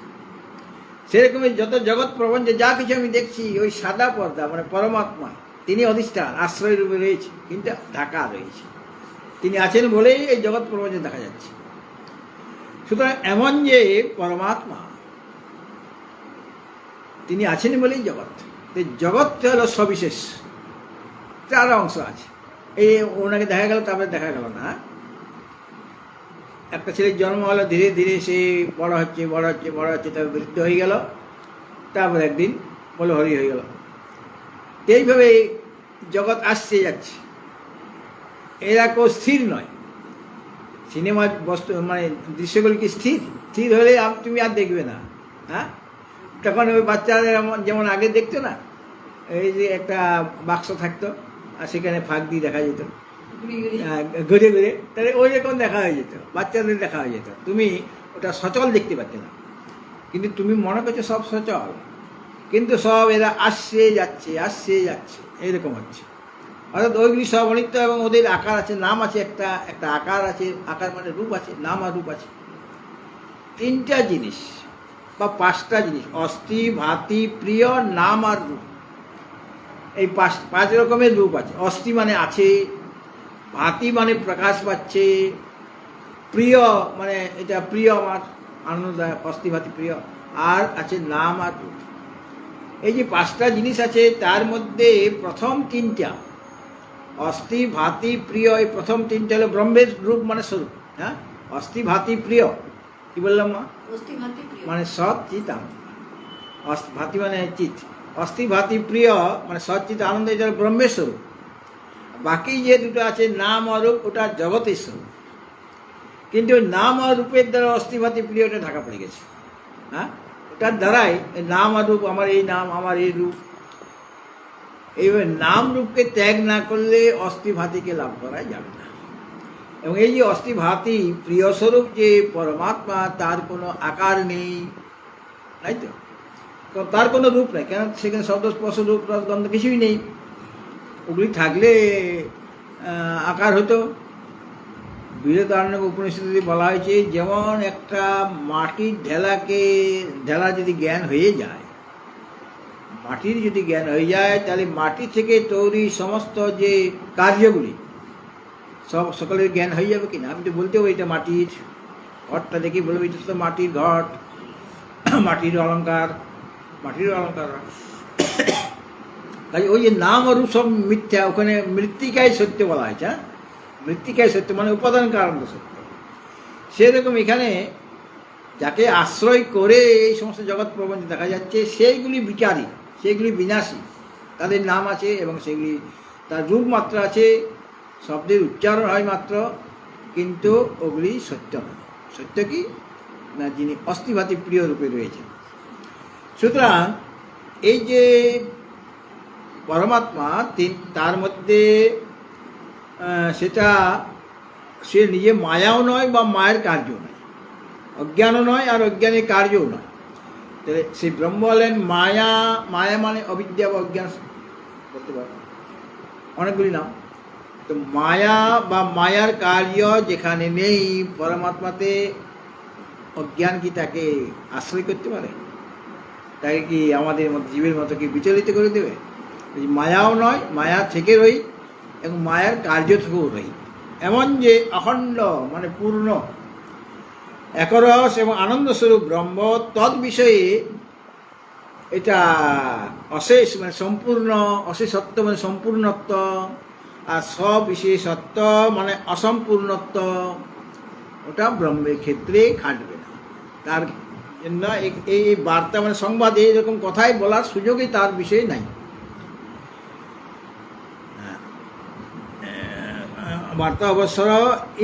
S1: সেরকমই যত জগৎ প্রপঞ্চে যা কিছু আমি দেখছি, ওই সাদা পর্দা মানে পরমাত্মা, তিনি অধিষ্ঠান আশ্রয় রূপে রয়েছে, কিন্তু ঢাকা রয়েছে। তিনি আছেন বলেই এই জগৎ প্রপঞ্চে দেখা যাচ্ছে। সুতরাং এমন যে পরমাত্মা, তিনি আছেন বলেই জগৎ। জগৎটা হলো সবিশেষ, চার অংশ আছে। এই ওনাকে দেখা গেল, তারপরে দেখা গেল না। একটা ছেলের জন্ম হলো, ধীরে ধীরে সে বড় হচ্ছে, তারপর বৃদ্ধ হয়ে গেল, তারপর একদিন বলো হরি হয়ে গেল। এইভাবে জগৎ আসছে যাচ্ছে। এরা কেউ স্থির নয়। সিনেমার বস্তু মানে দৃশ্যগুলি কি স্থির? স্থির হলে তুমি আর দেখবে না। হ্যাঁ, তখন ওই বাচ্চারা যেমন আগে দেখতো না, এই যে একটা বাক্স থাকতো আর সেখানে ফাঁক দিয়ে দেখা যেত ঘুরে ঘুরে, তাহলে ওই রকম দেখা হয়ে যেত, বাচ্চাদের দেখা হয়ে যেত। তুমি ওটা সচল দেখতে পাচ্ছ না, কিন্তু তুমি মনে করছো সব সচল, কিন্তু সব এরা আসছে যাচ্ছে এইরকম হচ্ছে। অর্থাৎ ওইগুলি সব অনিত্য, এবং ওদের আকার আছে, নাম আছে, একটা আকার আছে, আকার মানে রূপ আছে, নাম আর রূপ আছে। তিনটা জিনিস বা পাঁচটা জিনিস, অস্থি, ভাতি, প্রিয়, নাম আর রূপ। এই পাঁচ রকমের রূপ আছে। অস্থি মানে আছে, ভাতি মানে প্রকাশ পাচ্ছে, প্রিয় মানে এটা প্রিয় আমার, আনন্দদায়ক, অস্থি ভাতি প্রিয়, আর আছে নাম আর রূপ। এই যে পাঁচটা জিনিস আছে, তার মধ্যে প্রথম তিনটা, অস্থি, ভাতি, প্রিয়, এই প্রথম তিনটা হলো ব্রহ্মের রূপ মানে স্বরূপ। হ্যাঁ, অস্থি, ভাতি, প্রিয়, কি বললাম মা? মানে সৎ চিত আনন্দ। ভাতি মানে চিত, অস্থি ভাতি প্রিয় মানে সৎ চিত আনন্দ, এটা ব্রহ্মের স্বরূপ। বাকি যে দুটো আছে নাম আর রূপ, ওটা জগতের স্বরূপ। কিন্তু নাম আর রূপের দ্বারা অস্থি ভাতি প্রিয়টা ঢাকা পড়ে গেছে। হ্যাঁ, ওটার দ্বারাই নাম আর রূপ, আমার এই নাম, আমার এই রূপ। এইভাবে নাম রূপকে ত্যাগ না করলে অস্থি ভাতিকে লাভ করা যাবে না। এবং এই যে অস্থি ভাতি প্রিয় স্বরূপ যে পরমাত্মা, তার কোনো আকার নেই, তাই তো, তার কোনো রূপ নেই। কেন? সেখানে শব্দ, স্পর্শ, রূপ, রস, গন্ধ কিছুই নেই। ওগুলি থাকলে আকার হতো। বৃহদারণ্যক উপনিষদে বলা হয়েছে, যেমন একটা মাটির ঢেলা যদি জ্ঞান হয়ে যায়, মাটির যদি জ্ঞান হয়ে যায়, তাহলে মাটি থেকে তৈরি সমস্ত যে কার্যগুলি সকলের জ্ঞান হয়ে যাবে কিনা? আমি তো বলতে হবে এটা মাটির ঘরটা দেখি বলবো এটা তো মাটির ঘট, মাটির অলঙ্কার কাজে ওই যে নাম আর রূপ সব মিথ্যা। ওখানে মৃত্তিকায় সত্য বলা হয়েছে। হ্যাঁ, মৃত্তিকায় সত্য মানে উপাদান কারণ সত্য। সেরকম এখানে যাকে আশ্রয় করে এই সমস্ত জগৎ প্রপঞ্চ দেখা যাচ্ছে, সেইগুলি বিকারী, সেইগুলি বিনাশী। তাদের নাম আছে এবং সেগুলি তার রূপ মাত্র আছে, শব্দের উচ্চারণ হয় মাত্র, কিন্তু ওগুলি সত্য নয়। সত্য কি না, যিনি অস্থিভাতি প্রিয় রূপে রয়েছেন। সুতরাং এই যে পরমাত্মা, তার মধ্যে সেটা সে নিজে মায়াও নয় বা মায়ের কার্যও নয়, অজ্ঞানও নয় আর অজ্ঞানের কার্যও নয়। তাহলে সেই ব্রহ্ম হলেন মায়া। মায়া মানে অবিদ্যা বা অজ্ঞান বলতে পারে, অনেকগুলি নাম। তো মায়া বা মায়ার কার্য যেখানে নেই, পরমাত্মাতে অজ্ঞান কি তাকে আশ্রয় করতে পারে? তাকে কি আমাদের মতো জীবের মতো কি বিচলিত করে দেবে? মায়াও নয়, মায়া থেকে রই এবং মায়ার কার্য থেকেও রই। এমন যে অখণ্ড মানে পূর্ণ একরস এবং আনন্দস্বরূপ ব্রহ্ম, তৎ বিষয়ে এটা অশেষ মানে সম্পূর্ণ, অশেষত্ব মানে সম্পূর্ণত্ব, আর সবিশেষত্ব মানে অসম্পূর্ণত্ব, ওটা ব্রহ্মের ক্ষেত্রে খাটবে না। তার জন্য এই বার্তা মানে সংবাদ এইরকম কথাই বলার সুযোগই তার বিষয়ে নাই। বার্তা অবসর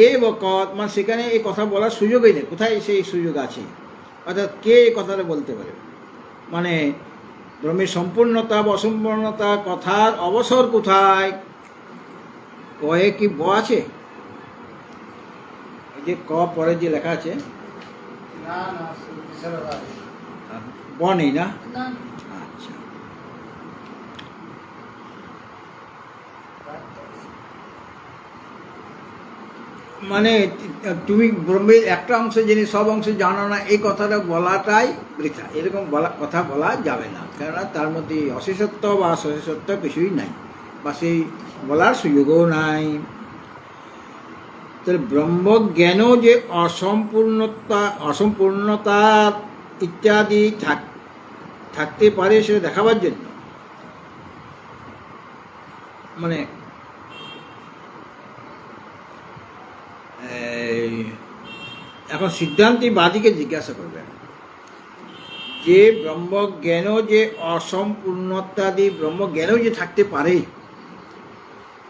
S1: এই বকত মানে সেখানে এই কথা বলার সুযোগই নেই। কোথায় সেই সুযোগ আছে? অর্থাৎ কে এই কথাটা বলতে পারে? মানে ব্রহ্মের সম্পূর্ণতা বা অসম্পূর্ণতা কথার অবসর কোথায়? কয়ে কি ব আছে? এই যে ক পরে যে লেখা আছে ব নেই না? আচ্ছা, মানে তুমি ব্রহ্মের একটা অংশ জেনে সব অংশ জানো না, এই কথাটা বলাটাই বৃথা। এরকম কথা বলা যাবে না, কেননা তার মধ্যে অশেষত্ব বা সশেষত্ব কিছুই নাই, বা সেই বলার সুযোগও নাই। তাহলে ব্রহ্মজ্ঞানও যে অসম্পূর্ণতা ইত্যাদি থাকতে পারে সেটা দেখাবার জন্য, মানে এখন সিদ্ধান্তী বাদীকে জিজ্ঞাসা করবেন যে ব্রহ্মজ্ঞানও যে অসম্পূর্ণতাদি ব্রহ্মজ্ঞানও যে থাকতে পারে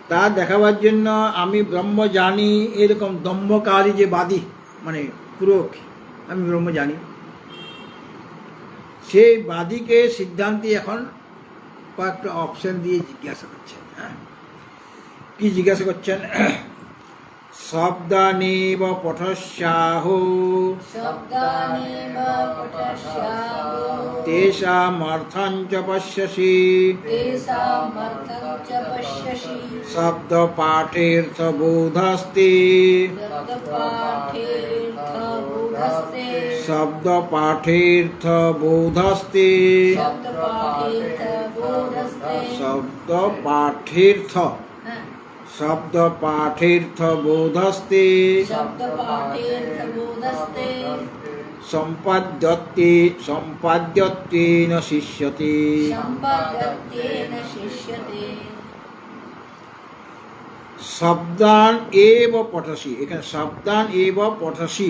S1: তা দেখাবার জন্য আমি ব্রহ্ম জানি এরকম দম্ভকারী যে বাদী মানে পুরোক, আমি ব্রহ্ম জানি, সেই বাদীকে সিদ্ধান্তী এখন কয়েকটা অপশন দিয়ে জিজ্ঞাসা করছেন। হ্যাঁ, কি জিজ্ঞাসা করছেন? শব্দানেব পঠস্যাহো তেষামর্থং চ পশ্যসি শব্দপাঠের্থবোধস্তে শব্দপাঠের্থবোধস্তে শব্দপাঠের্থ শব্দপাঠের্থবোধস্তে সম্পাদ্যত্বেন শিষ্যতে। শব্দান এব পঠসি, এখানে শব্দান এব পঠসি,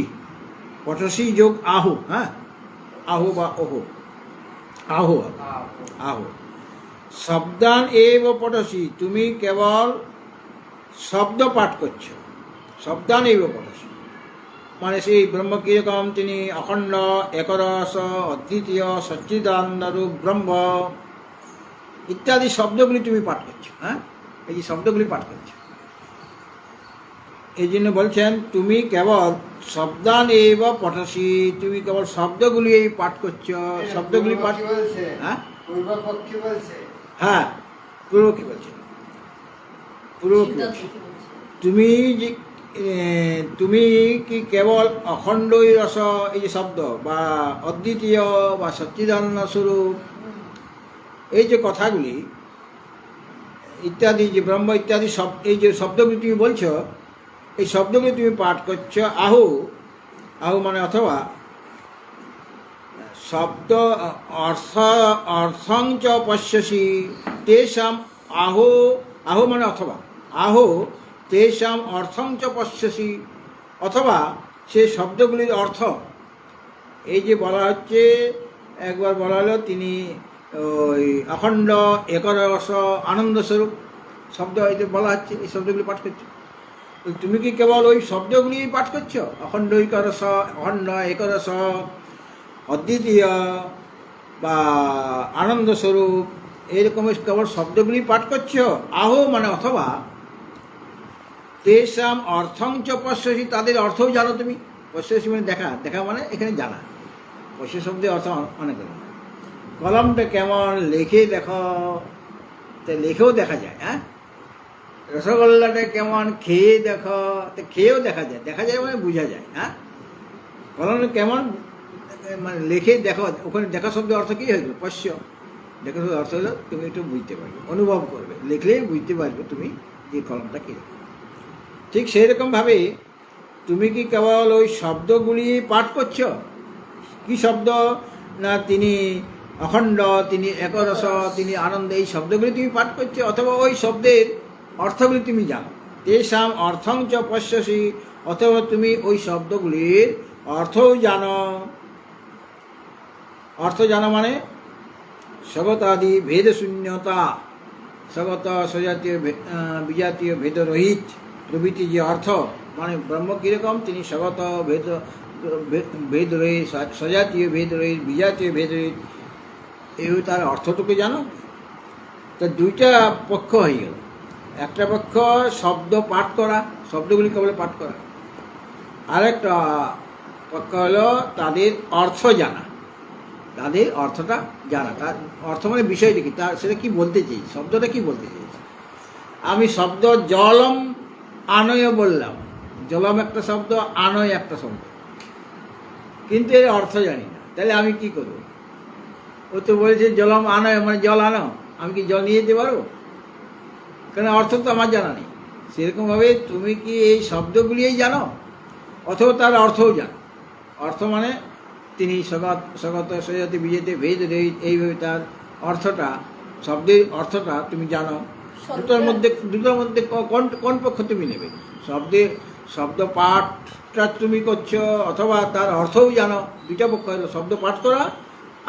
S1: পঠসি যোগ আহো। হ্যাঁ, আহো বা ওহো, আহো আহো। শব্দান এব পঠসি, তুমি কেবল শব্দ পাঠ করছো। শব্দান এব পঠসি মানে সেই ব্রহ্ম কিরকম, তিনি অখণ্ড, একরস, অদ্বিতীয়, সচ্চিদানন্দরূপ ব্রহ্ম ইত্যাদি শব্দগুলি তুমি পাঠ করছো। হ্যাঁ, এই যে শব্দগুলি পাঠ করছো, এই জন্য বলছেন তুমি কেবল শব্দান এব পঠসি, তুমি কেবল শব্দগুলি পাঠ করছো। শব্দগুলি পাঠ, হ্যাঁ পূর্বপক্ষী বলছে, হ্যাঁ পূর্বপক্ষী বলছে, পূর্বপক্ষী তুমি কি কেবল অখণ্ডই রস এই যে শব্দ বা অদ্বিতীয় বা সচ্চিদানন্দ স্বরূপ এই যে কথাগুলি ইত্যাদি যে ব্রহ্ম ইত্যাদি এই যে শব্দগুলি তুমি বলছো, এই শব্দগুলি তুমি পাঠ করছো। আহু, আহু মানে অথবা, শব্দ অর্থং চ পশ্যসি তেষাম, আহো, আহো মানে অথবা, আহো তেষাম অর্থং চ পশ্যসি, অথবা সেই শব্দগুলির অর্থ। এই যে বলা হচ্ছে, একবার বলা হলো তিনি ওই অখণ্ড, একরস, আনন্দস্বরূপ শব্দ এই যে বলা হচ্ছে, এই শব্দগুলি পাঠ করছো। তুমি কি কেবল ওই শব্দগুলি পাঠ করছো? অখণ্ড একরস, অখণ্ড একরস, অদ্বিতীয় বা আনন্দস্বরূপ এরকম কেবল শব্দগুলি পাঠ করছো। আহো মানে অথবা, তেষাম অর্থং চ পশ্যসি, তাদের অর্থও জানো তুমি। পশ্যসি মানে দেখা, দেখা মানে এখানে জানা। পশ্য শব্দের অর্থ অনেক রকম। কলমটা কেমন লেখে দেখো, তো লেখেও দেখা যায়। হ্যাঁ, রসগোল্লাটা কেমন খেয়ে দেখো, তো খেয়েও দেখা যায়। দেখা যায় মানে বোঝা যায়। হ্যাঁ, কলম কেমন মানে লেখে দেখো, ওখানে দেখা শব্দের অর্থ কী হয়েছে? পশ্য। দেখা শব্দের অর্থ হলো তুমি একটু বুঝতে পারবে, অনুভব করবে, লেখলেই বুঝতে পারবে তুমি যে কলমটা কী। ঠিক সেই রকমভাবে তুমি কি কেবল ওই শব্দগুলি পাঠ করছো? কি শব্দ না, তিনি অখণ্ড, তিনি একরস, তিনি আনন্দ, এই শব্দগুলি তুমি পাঠ করছো, অথবা ওই শব্দের অর্থগুলি তুমি জানো। তেষাম অর্থং চ পশ্যসি, অথবা তুমি ওই শব্দগুলির অর্থও জানো। অর্থ জানো মানে স্বগতাদি ভেদ শূন্যতা, স্বগত স্বজাতীয় বিজাতীয় ভেদরহিত প্রভৃতি যে অর্থ, মানে ব্রহ্ম কীরকম, তিনি স্বগত ভেদরহিত, স্বজাতীয় ভেদরহিত, বিজাতীয় ভেদরহিত, এই তার অর্থটুকু জানো। তো দুইটা পক্ষ হয়ে গেল। একটা পক্ষ শব্দ পাঠ করা, শব্দগুলি কেবল পাঠ করা, আরেকটা পক্ষ হলো তাদের অর্থ জানা, তাদের অর্থটা জানা। তার অর্থ মানে বিষয়টা কি, তার সেটা কি বলতে চাই, শব্দটা কি বলতে চাইছে। আমি শব্দ জলম আনয় বললাম, জলম একটা শব্দ, আনয় একটা শব্দ, কিন্তু এর অর্থ জানি না, তাহলে আমি কি করব? ও তো বলেছে জলম আনয় মানে জল আনো, আমি কি জল নিয়ে যেতে পারবো? কারণ অর্থ তো আমার জানা নেই। সেরকমভাবে তুমি কি এই শব্দগুলিই জানো, অথবা তার অর্থও জানো। অর্থ মানে তিনি স্বগত স্বজাতি বিজেতে ভেদ রহিত, এইভাবে তার অর্থটা, শব্দের অর্থটা তুমি জানো। দুটোর মধ্যে কোন পক্ষ তুমি নেবে? শব্দ পাঠটা তুমি করছো, অথবা তার অর্থও জানো। দুইটা পক্ষ হলো, শব্দ পাঠ করা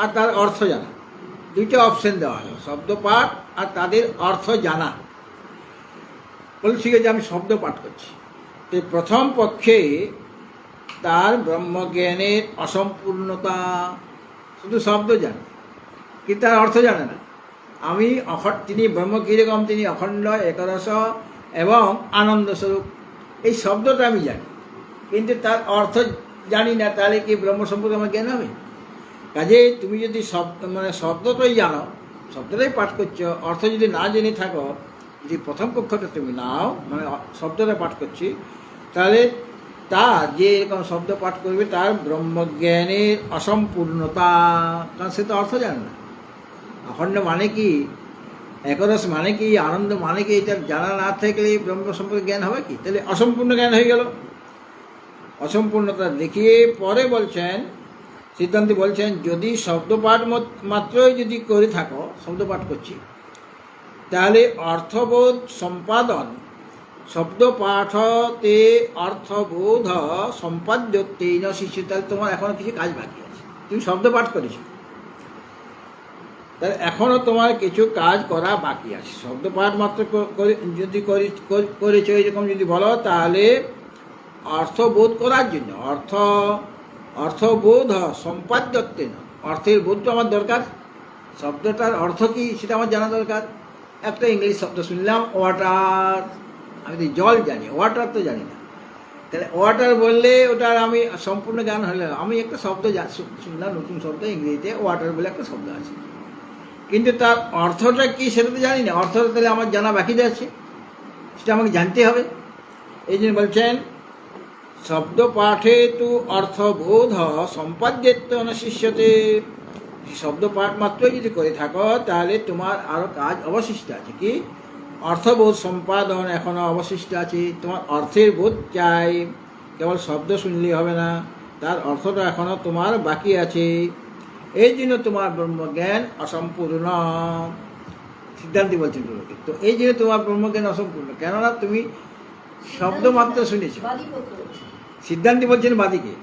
S1: আর তার অর্থ জানা, দুইটা অপশন দেওয়া হলো, শব্দ পাঠ আর তাদের অর্থ জানা। বলে ঠিক আছে, আমি শব্দ পাঠ করছি। তো প্রথম পক্ষে তার ব্রহ্মজ্ঞানের অসম্পূর্ণতা, শুধু শব্দ জানে কিন্তু তার অর্থ জানে না। তিনি ব্রহ্ম কীরকম, তিনি অখণ্ড, একরস এবং আনন্দস্বরূপ, এই শব্দটা আমি জানি, কিন্তু তার অর্থ জানি না। তাহলে কি ব্রহ্ম সম্পর্কে আমার জ্ঞান হবে? কাজে তুমি যদি শব্দটাই জানো, শব্দটাই পাঠ করছো, অর্থ যদি না জেনে থাকো, যদি প্রথম পক্ষটা তুমি নাও, মানে শব্দটা পাঠ করছি, তাহলে তার যে এরকম শব্দ পাঠ করবে তার ব্রহ্মজ্ঞানের অসম্পূর্ণতা, কারণ সে তো অর্থ জানে না। অখণ্ড মানে কি, একরস মানে কি, আনন্দ মানে কি, এটা জানা না থাকলে ব্রহ্ম সম্পর্কে জ্ঞান হবে কি? তাহলে অসম্পূর্ণ জ্ঞান হয়ে গেল। অসম্পূর্ণতা দেখিয়ে পরে বলছেন, সিদ্ধান্তি বলছেন, যদি শব্দপাঠ মাত্রই যদি করে থাকো, শব্দপাঠ করছি, তাহলে অর্থবোধ সম্পাদন, শব্দপাঠতে অর্থবোধ সম্পাদ্যতেই ন শিষ্য, তাহলে তোমার এখনো কিছু কাজ বাকি আছে। তুমি শব্দপাঠ করেছো, তাহলে এখনও তোমার কিছু কাজ করা বাকি আছে। শব্দপাঠ মাত্র যদি করেছো এরকম যদি বলো, তাহলে অর্থবোধ করার জন্য, অর্থবোধ সম্পাদ্যতে না, অর্থের বোধ তো আমার দরকার। শব্দটার অর্থ কি সেটা আমার জানা দরকার। একটা ইংলিশ শব্দ শুনলাম ওয়াটার, আমি তো জল জানি, ওয়াটার তো জানি না। তাহলে ওয়াটার বললে ওটার আমি সম্পূর্ণ জ্ঞান হলে, আমি একটা শব্দ শুনলাম, নতুন শব্দ ইংরেজিতে ওয়াটার বলে একটা শব্দ আছে, কিন্তু তার অর্থটা কি সেটা তো জানি না। অর্থটা তাহলে আমার জানা বাকি আছে, সেটা আমাকে জানতে হবে। এই জন্য বলছেন, শব্দ পাঠে তু অর্থবোধ সম্পাদ্যত্ব না শিষ্যতে, শব্দ পাঠ মাত্রই যদি করে থাকো, তাহলে তোমার আরও কাজ অবশিষ্ট আছে। কি? অর্থবোধ সম্পাদন এখনও অবশিষ্ট আছে। তোমার অর্থের বোধ চাই, কেবল শব্দ শুনলেই হবে না, তার অর্থটা এখনও তোমার বাকি আছে। এই জন্য তোমার ব্রহ্মজ্ঞান অসম্পূর্ণ, সিদ্ধান্তি বলছেন তোমাকে। তো এই জন্য তোমার ব্রহ্মজ্ঞান অসম্পূর্ণ, কেননা তুমি শব্দ মাত্র শুনেছ। সিদ্ধান্তি বলছেন বাদীকে।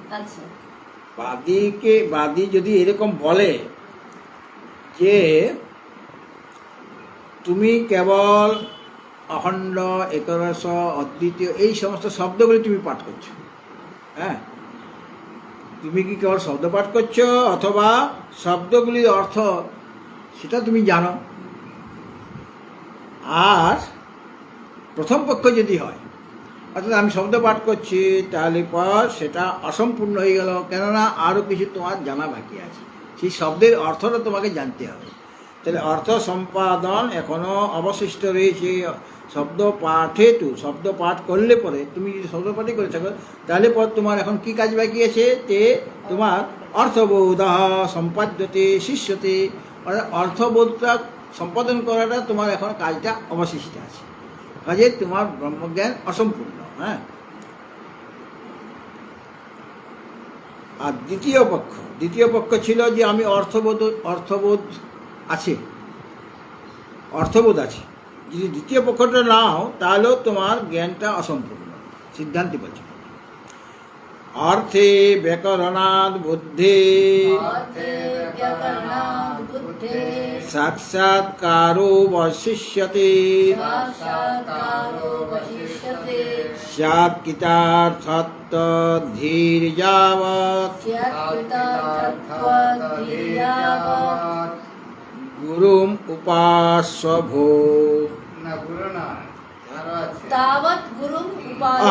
S1: বাদী যদি এরকম বলে যে তুমি কেবল অখণ্ড, একরস, অদ্বিতীয়, এই সমস্ত শব্দগুলি তুমি পাঠ করছো, হ্যাঁ, তুমি কি কেবল শব্দ পাঠ করছো, অথবা শব্দগুলির অর্থ সেটা তুমি জানো? আর প্রথম পক্ষ যদি হয়, অর্থাৎ আমি শব্দ পাঠ করছি, তাহলে পর সেটা অসম্পূর্ণ হয়ে গেল, কেননা আরও কিছু তোমার জানা বাকি আছে। সেই শব্দের অর্থটা তোমাকে জানতে হবে। তাহলে অর্থ সম্পাদন এখনও অবশিষ্ট রয়েছে। শব্দ পাঠে শব্দ পাঠ করলে পরে, তুমি যদি শব্দ পাঠই করে থাকো, তাহলে পর তোমার এখন কি কাজ বাকি আছে? যে তোমার অর্থবোধ সম্পাদ্যতে শিষ্যতে, অর্থাৎ অর্থবোধটা সম্পাদন করাটা তোমার এখন কাজটা অবশিষ্ট আছে। কাজে তোমার ব্রহ্মজ্ঞান অসম্পূর্ণ। হ্যাঁ, আর দ্বিতীয় পক্ষ ছিল যে আমি অর্থবোধ আছে, যদি দ্বিতীয় পক্ষটা না হও তাহলেও তোমার জ্ঞানটা অসম্পূর্ণ। সিদ্ধান্তি বলছে অর্থে ব্যাকরণাদ বুদ্ধি সাক্ষাৎকারো বশিষ্যতে স্যাৎ কৃতার্থত্ব ধীর যাবৎ গুরুম উপাস্য ভো।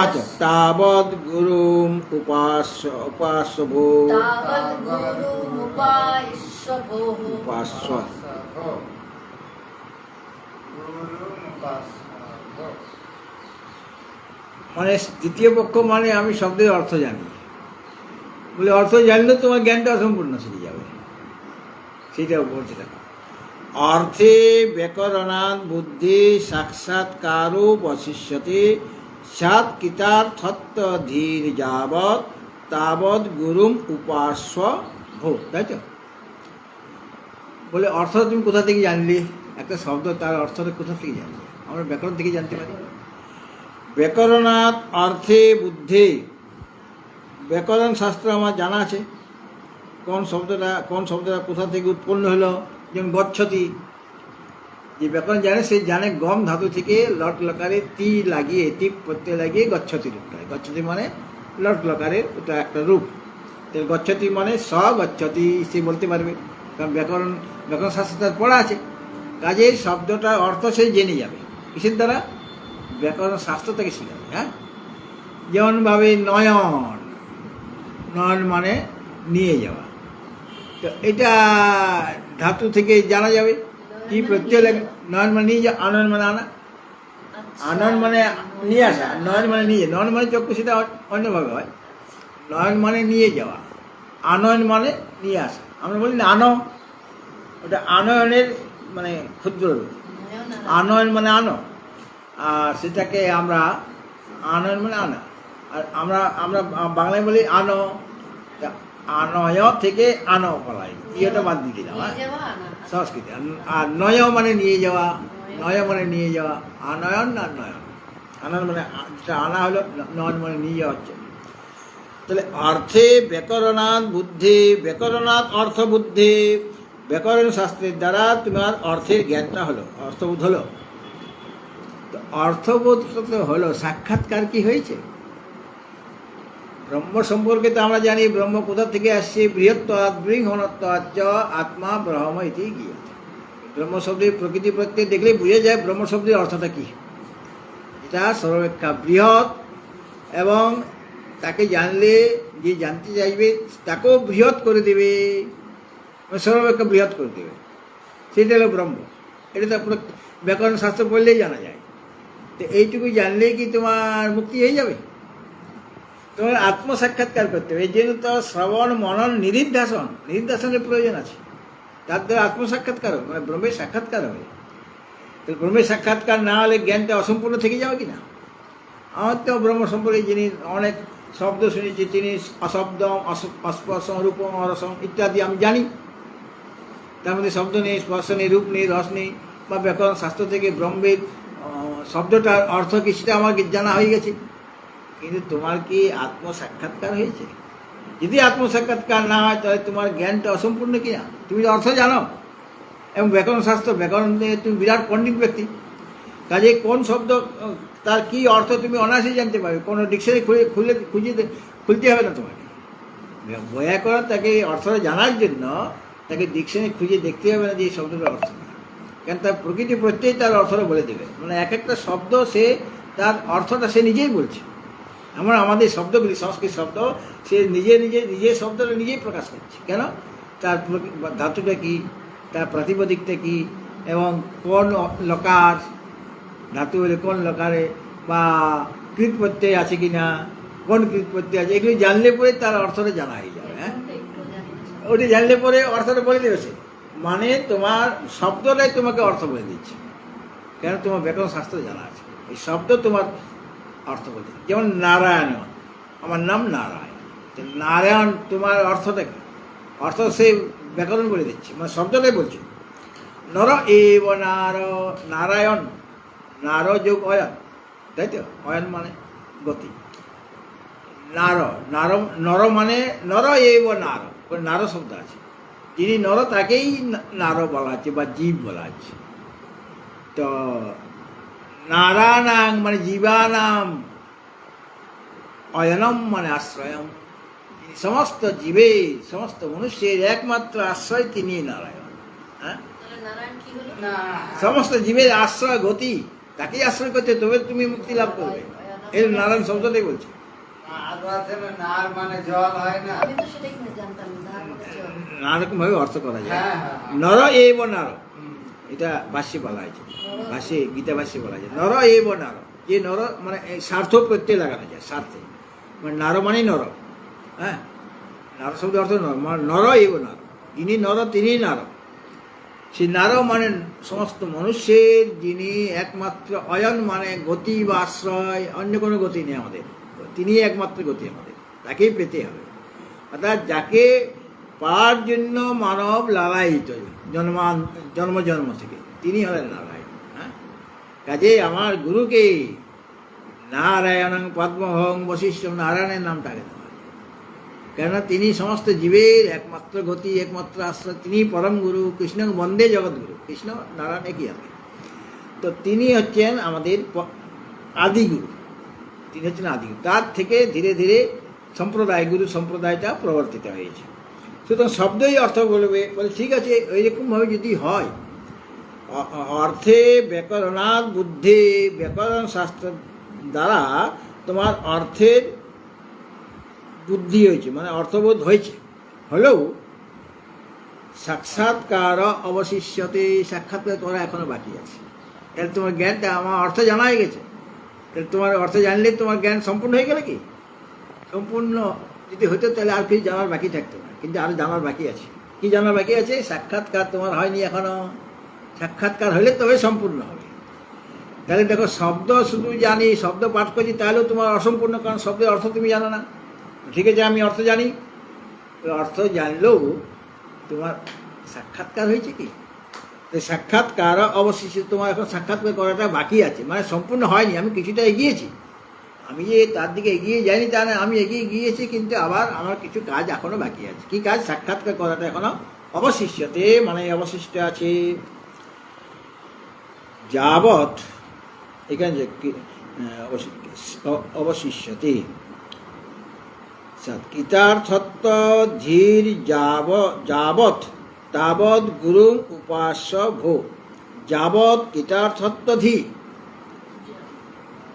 S1: আচ্ছা, তাবৎ গুরুম উপাস্য ভো। উপাস্য মানে দ্বিতীয় পক্ষ মানে আমি শব্দের অর্থ জানি, বলে অর্থ জানলে তোমার জ্ঞানটা অসম্পূর্ণ শিখে যাবে, সেইটাও বলছে দেখো। অর্থে ব্যাকরণাৎ বুদ্ধি সাক্ষাৎকারো বশিষ্যতে স্যাৎ কৃতার্থত্ব ধীর যাবৎ তাবৎ গুরুম উপাস্য ভো। তাই তো বলে অর্থ তুমি কোথা থেকে জানলে? একটা শব্দ তার অর্থটা কোথা থেকে জানলে? আমরা ব্যাকরণ থেকে জানতে পারি। ব্যাকরণাৎ অর্থে বুদ্ধি, ব্যাকরণ শাস্ত্র আমার জানা আছে কোন শব্দটা কোথা থেকে উৎপন্ন হলো। যেমন গচ্ছতি, যে ব্যাকরণ জানে সে জানে গম ধাতু থেকে লট লকারে তি প্রত্যয় লাগিয়ে গচ্ছতি রূপটা হয়। গচ্ছতি মানে লট লকারের ওটা একটা রূপ। গচ্ছতি মানে গচ্ছতি সে বলতে পারবে, কারণ ব্যাকরণ শাস্ত্র তার পড়া আছে। কাজে শব্দটার অর্থ সে জেনে যাবে কিসের দ্বারা? ব্যাকরণ শাস্ত্র থেকে শিখাবে। হ্যাঁ, যেমনভাবে নয়ন মানে নিয়ে যাওয়া, তো এটা ধাতু থেকে জানা যাবে কি প্রত্যয় লাগে। নয়ন মানে নিয়ে যাওয়া, আনয়ন মানে আনা, আনয়ন মানে নিয়ে আসা, নয়ন মানে নিয়ে, নয়ন মানে চক্ষু, সেটা অন্যভাবে হয়। নয়ন মানে নিয়ে যাওয়া, আনয়ন মানে নিয়ে আসা। আমরা বলি না আনো, ওটা আনয়নের মানে ক্ষুদ্র রূপ। আনয়ন মানে আনো, আর সেটাকে আমরা আনয়ন মানে আনা। আর আমরা বাংলায় বলি আনো, আনয় থেকে আনো বলাই, ইয়েটা বাদ দিয়ে দিলাম। সংস্কৃতি। আর নয় মানে নিয়ে যাওয়া, আনয়ন আর নয়ন। আনয়ন মানে আনা হলো, নয়ন মানে নিয়ে যাওয়া হচ্ছে। তাহলে অর্থে ব্যাকরণাৎ বুদ্ধি, ব্যাকরণাৎ অর্থ বুদ্ধি, ব্যাকরণ শাস্ত্রের দ্বারা তোমার অর্থের জ্ঞানটা হলো, অর্থবোধ হলো। তো অর্থবোধ তো হলো, সাক্ষাৎকার কি হয়েছে? ব্রহ্ম সম্পর্কে তো আমরা জানি ব্রহ্ম কোথা থেকে আসছে, বৃহত্ত্বাৎ বৃহত্ত্বাচ্চ আত্মা ব্রহ্ম ইতি জ্ঞেয়তে। ব্রহ্ম শব্দের প্রকৃতি প্রত্যয় দেখলেই বুঝে যায় ব্রহ্ম শব্দের অর্থটা কি। এটা সর্বাপেক্ষা বৃহৎ, এবং তাকে জানলে যে জানতে চাইবে তাকেও বৃহৎ করে দেবে, সর্বাপেক্ষা বৃহৎ করে দেবে, সেটা হলো ব্রহ্ম। এটা তো পুরো ব্যাকরণ শাস্ত্র পড়লেই জানা যায়। তো এইটুকু জানলেই কি তোমার মুক্তি হয়ে যাবে? তোমার আত্মসাক্ষাৎকার করতে হবে। এই জন্য তো শ্রবণ মনন নিধিধ্যাসনের প্রয়োজন আছে। তার দ্বারা আত্মসাক্ষাৎকার হবে, মানে ব্রহ্মের সাক্ষাৎকার হবে। তো ব্রহ্মের সাক্ষাৎকার না হলে জ্ঞানটা অসম্পূর্ণ থেকে যাবে কি না? আমার তো ব্রহ্ম সম্পর্কে যিনি অনেক শব্দ শুনেছি, তিনি অশব্দম, অস্পর্শম, রূপম, অরসম ইত্যাদি আমি জানি। তার মধ্যে শব্দ নেই, স্পর্শ নেই, রূপ নেই, রস নেই, বা ব্যাকরণ শাস্ত্র থেকে ব্রহ্মের শব্দটার অর্থ কি সেটা আমার জানা হয়ে গেছে। কিন্তু তোমার কি আত্মসাক্ষাৎকার হয়েছে? যদি আত্মসাক্ষাৎকার না হয় তাহলে তোমার জ্ঞানটা অসম্পূর্ণ কিনা। তুমি অর্থ জানো, এবং ব্যাকরণ শাস্ত্র, ব্যাকরণ নিয়ে তুমি বিরাট পণ্ডিত ব্যক্তি, কাজে কোন শব্দ তার কি অর্থ তুমি অনায়াসেই জানতে পারবে। কোনো ডিকশনারি খুলতে হবে না তোমাকে। ব্যাকরণ তাকে অর্থটা জানার জন্য তাকে ডিকশনারি খুঁজে দেখতে হবে না যে এই শব্দটার অর্থ না, কারণ তার প্রকৃতি প্রত্যেই তার অর্থটা বলে দেবে। মানে এক একটা শব্দ সে তার অর্থটা সে নিজেই বলছে। আমাদের শব্দগুলি, সংস্কৃত শব্দ, সে নিজের শব্দটা নিজেই প্রকাশ করছে। কেন? তার ধাতুটা কি, তার প্রাতিপদিকটা কি, এবং কোন লকার, ধাতু হলে কোন লকারে, বা কৃত প্রত্যয় আছে কি না, কোন কৃত প্রত্যয় আছে, এগুলি জানলে পরে তার অর্থটা জানা হয়ে যাবে। হ্যাঁ, ওটি জানলে পরে অর্থটা বলে দেবে সে। মানে তোমার শব্দটাই তোমাকে অর্থ বলে দিচ্ছে, কেন তোমার ব্যাকরণ শাস্ত্র জানা আছে। এই শব্দ তোমার অর্থ বলতে, যেমন নারায়ণ, আমার নাম নারায়ণ, নারায়ণ তোমার অর্থটা কি? অর্থ সে ব্যাকরণ বলে দিচ্ছে, মানে শব্দটাই বলছে। নর এব নারায়ণ, নার যোগ অয়ন, তাই তো? অয়ন মানে গতি। নার, নার, নর মানে নর এব নার, নার শব্দ আছে। যিনি নর তাকেই নার বলা আছে বা জীব বলা আছে। তো নারায়ণ মানে জীবানাম, অয়নম মানে আশ্রয়ম। সমস্ত জীবের, সমস্ত মনুষ্যের একমাত্র আশ্রয় তিনি নারায়ণ। হ্যাঁ, সমস্ত জীবের আশ্রয় গতি, তাকেই আশ্রয় করতে তবে তুমি মুক্তি লাভ করবে। এই নারায়ণ শব্দটাই বলছে। নানারকম ভাবে অর্থ করা যায়। নর এব নার, এটা ভাষ্যে বলা হয়েছে, ভাষ্যে গীতা ভাষ্যে বলা যায় নর এব নার। যে নর মানে স্বার্থ প্রত্যয় লাগানো যায়, স্বার্থে, মানে নার মানেই নর। হ্যাঁ, নার শব্দ অর্থ নর, নর এব নার, যিনি নর তিনি নার। সেই নার মানে সমস্ত মানুষের যিনি একমাত্র, অয়ন মানে গতি বা আশ্রয়, অন্য কোনো গতি নেই আমাদের, তিনি একমাত্র গতি আমাদের, তাকেই পেতে হবে। অর্থাৎ যাকে পাওয়ার জন্য মানব লালায়িত জন্ম জন্ম থেকে, তিনি হলেন নারায়ণ। হ্যাঁ, কাজে আমার গুরুকে নারায়ণং পদ্মহং বশিষ্ঠ, নারায়ণের নামটা আগে দেওয়া, কেননা তিনি সমস্ত জীবের একমাত্র গতি, একমাত্র আশ্রয়, তিনি পরম গুরু। কৃষ্ণ বন্দে জগৎগুরু, কৃষ্ণ নারায়ণ একই আছে। তো তিনি হচ্ছেন আমাদের আদিগুরু, তিনি হচ্ছেন আদিগুরু। তার থেকে ধীরে ধীরে সম্প্রদায়, গুরু সম্প্রদায়টা প্রবর্তিত হয়েছে। সুতরাং শব্দই অর্থ বলবে, বলে ঠিক আছে, ওইরকমভাবে যদি হয়, অর্থে ব্যাকরণাৎ বুদ্ধি, ব্যাকরণ শাস্ত্র দ্বারা তোমার অর্থের বুদ্ধি হয়েছে, মানে অর্থবোধ হয়েছে, হলেও সাক্ষাৎকার অবশিষ্যতে, সাক্ষাৎকার করা এখনো বাকি আছে। তাহলে তোমার জ্ঞানটা, আমার অর্থ জানা হয়ে গেছে, তাহলে তোমার অর্থ জানলে তোমার জ্ঞান সম্পূর্ণ হয়ে গেল কি? সম্পূর্ণ যদি হতো তাহলে আর কিছু জানার বাকি থাকতো না, কিন্তু আরও জানার বাকি আছে। কি জানার বাকি আছে? সাক্ষাৎকার তোমার হয়নি এখনো। সাক্ষাৎকার হলে তবে সম্পূর্ণ হবে। তাহলে দেখো, শব্দ শুধু জানি, শব্দ পাঠ করছি, তাহলেও তোমার অসম্পূর্ণ, কারণ শব্দের অর্থ তুমি জানো না। ঠিক আছে, আমি অর্থ জানি, অর্থ জানলেও তোমার সাক্ষাৎকার হয়েছে কি? তো সাক্ষাৎকার অবশ্যই তোমার এখন সাক্ষাৎকার করাটা বাকি আছে, মানে সম্পূর্ণ হয়নি। আমি কিছুটা এগিয়েছি, আমি যে তার দিকে এগিয়ে যাইনি তা না, আমি এগিয়ে গিয়েছি, কিন্তু আবার আমার কিছু কাজ এখনো বাকি আছে। কি কাজ? সাক্ষাৎকার করাটা এখনো অবশিষ্যতে, মানে অবশিষ্ট আছে। যাবৎ, এখানে যে অবশিষ্যতে, কৃতার্থত্ব ধীর যাবৎ তাবৎ গুরুং উপাস্য ভো। যাবৎ কৃতার্থত্ব ধী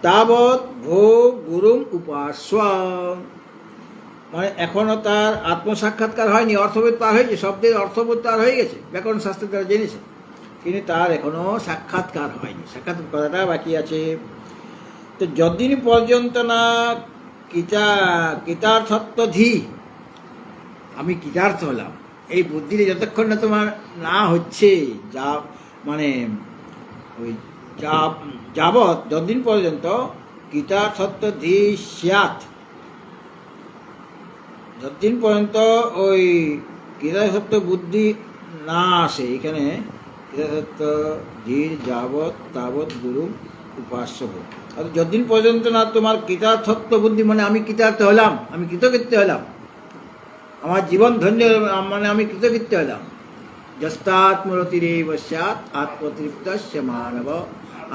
S1: তাবৎ ভো গুরুং উপাস্য, মানে এখনো তার আত্মসাক্ষাৎকার হয়নি, অর্থবোধ তার হয়েছে, শব্দের অর্থবোধ তার হয়ে গেছে, ব্যাকরণ শাস্ত্র তারা জেনেছে, কিন্তু তার এখনো সাক্ষাৎকার হয়নি, সাক্ষাৎকার করাটা বাকি আছে। তো যতদিন পর্যন্ত না কৃতার্থত্ব ধী, আমি কৃতার্থ হলাম, এই বুদ্ধিতে যতক্ষণ না তোমার না হচ্ছে, যা মানে ওই যাবৎ, যতদিন পর্যন্ত কৃতার্থত্ব ধী স্যাৎ, যতদিন পর্যন্ত ওই কৃতার্থত্ব বুদ্ধি না আসে, এখানে কৃতার্থত্ব ধীর যাবৎ তাবৎ গুরু উপাস্য হোক, আর যতদিন পর্যন্ত না তোমার কৃতার্থত্ব বুদ্ধি, মানে আমি কৃতার্থ হলাম, আমি কৃতকৃত্য হলাম, আমার জীবন ধন্য, মানে আমি কৃতকৃত্য হলাম। যস্তাত্মরতিরেব স্যাৎ আত্মতৃপ্তস্য মানব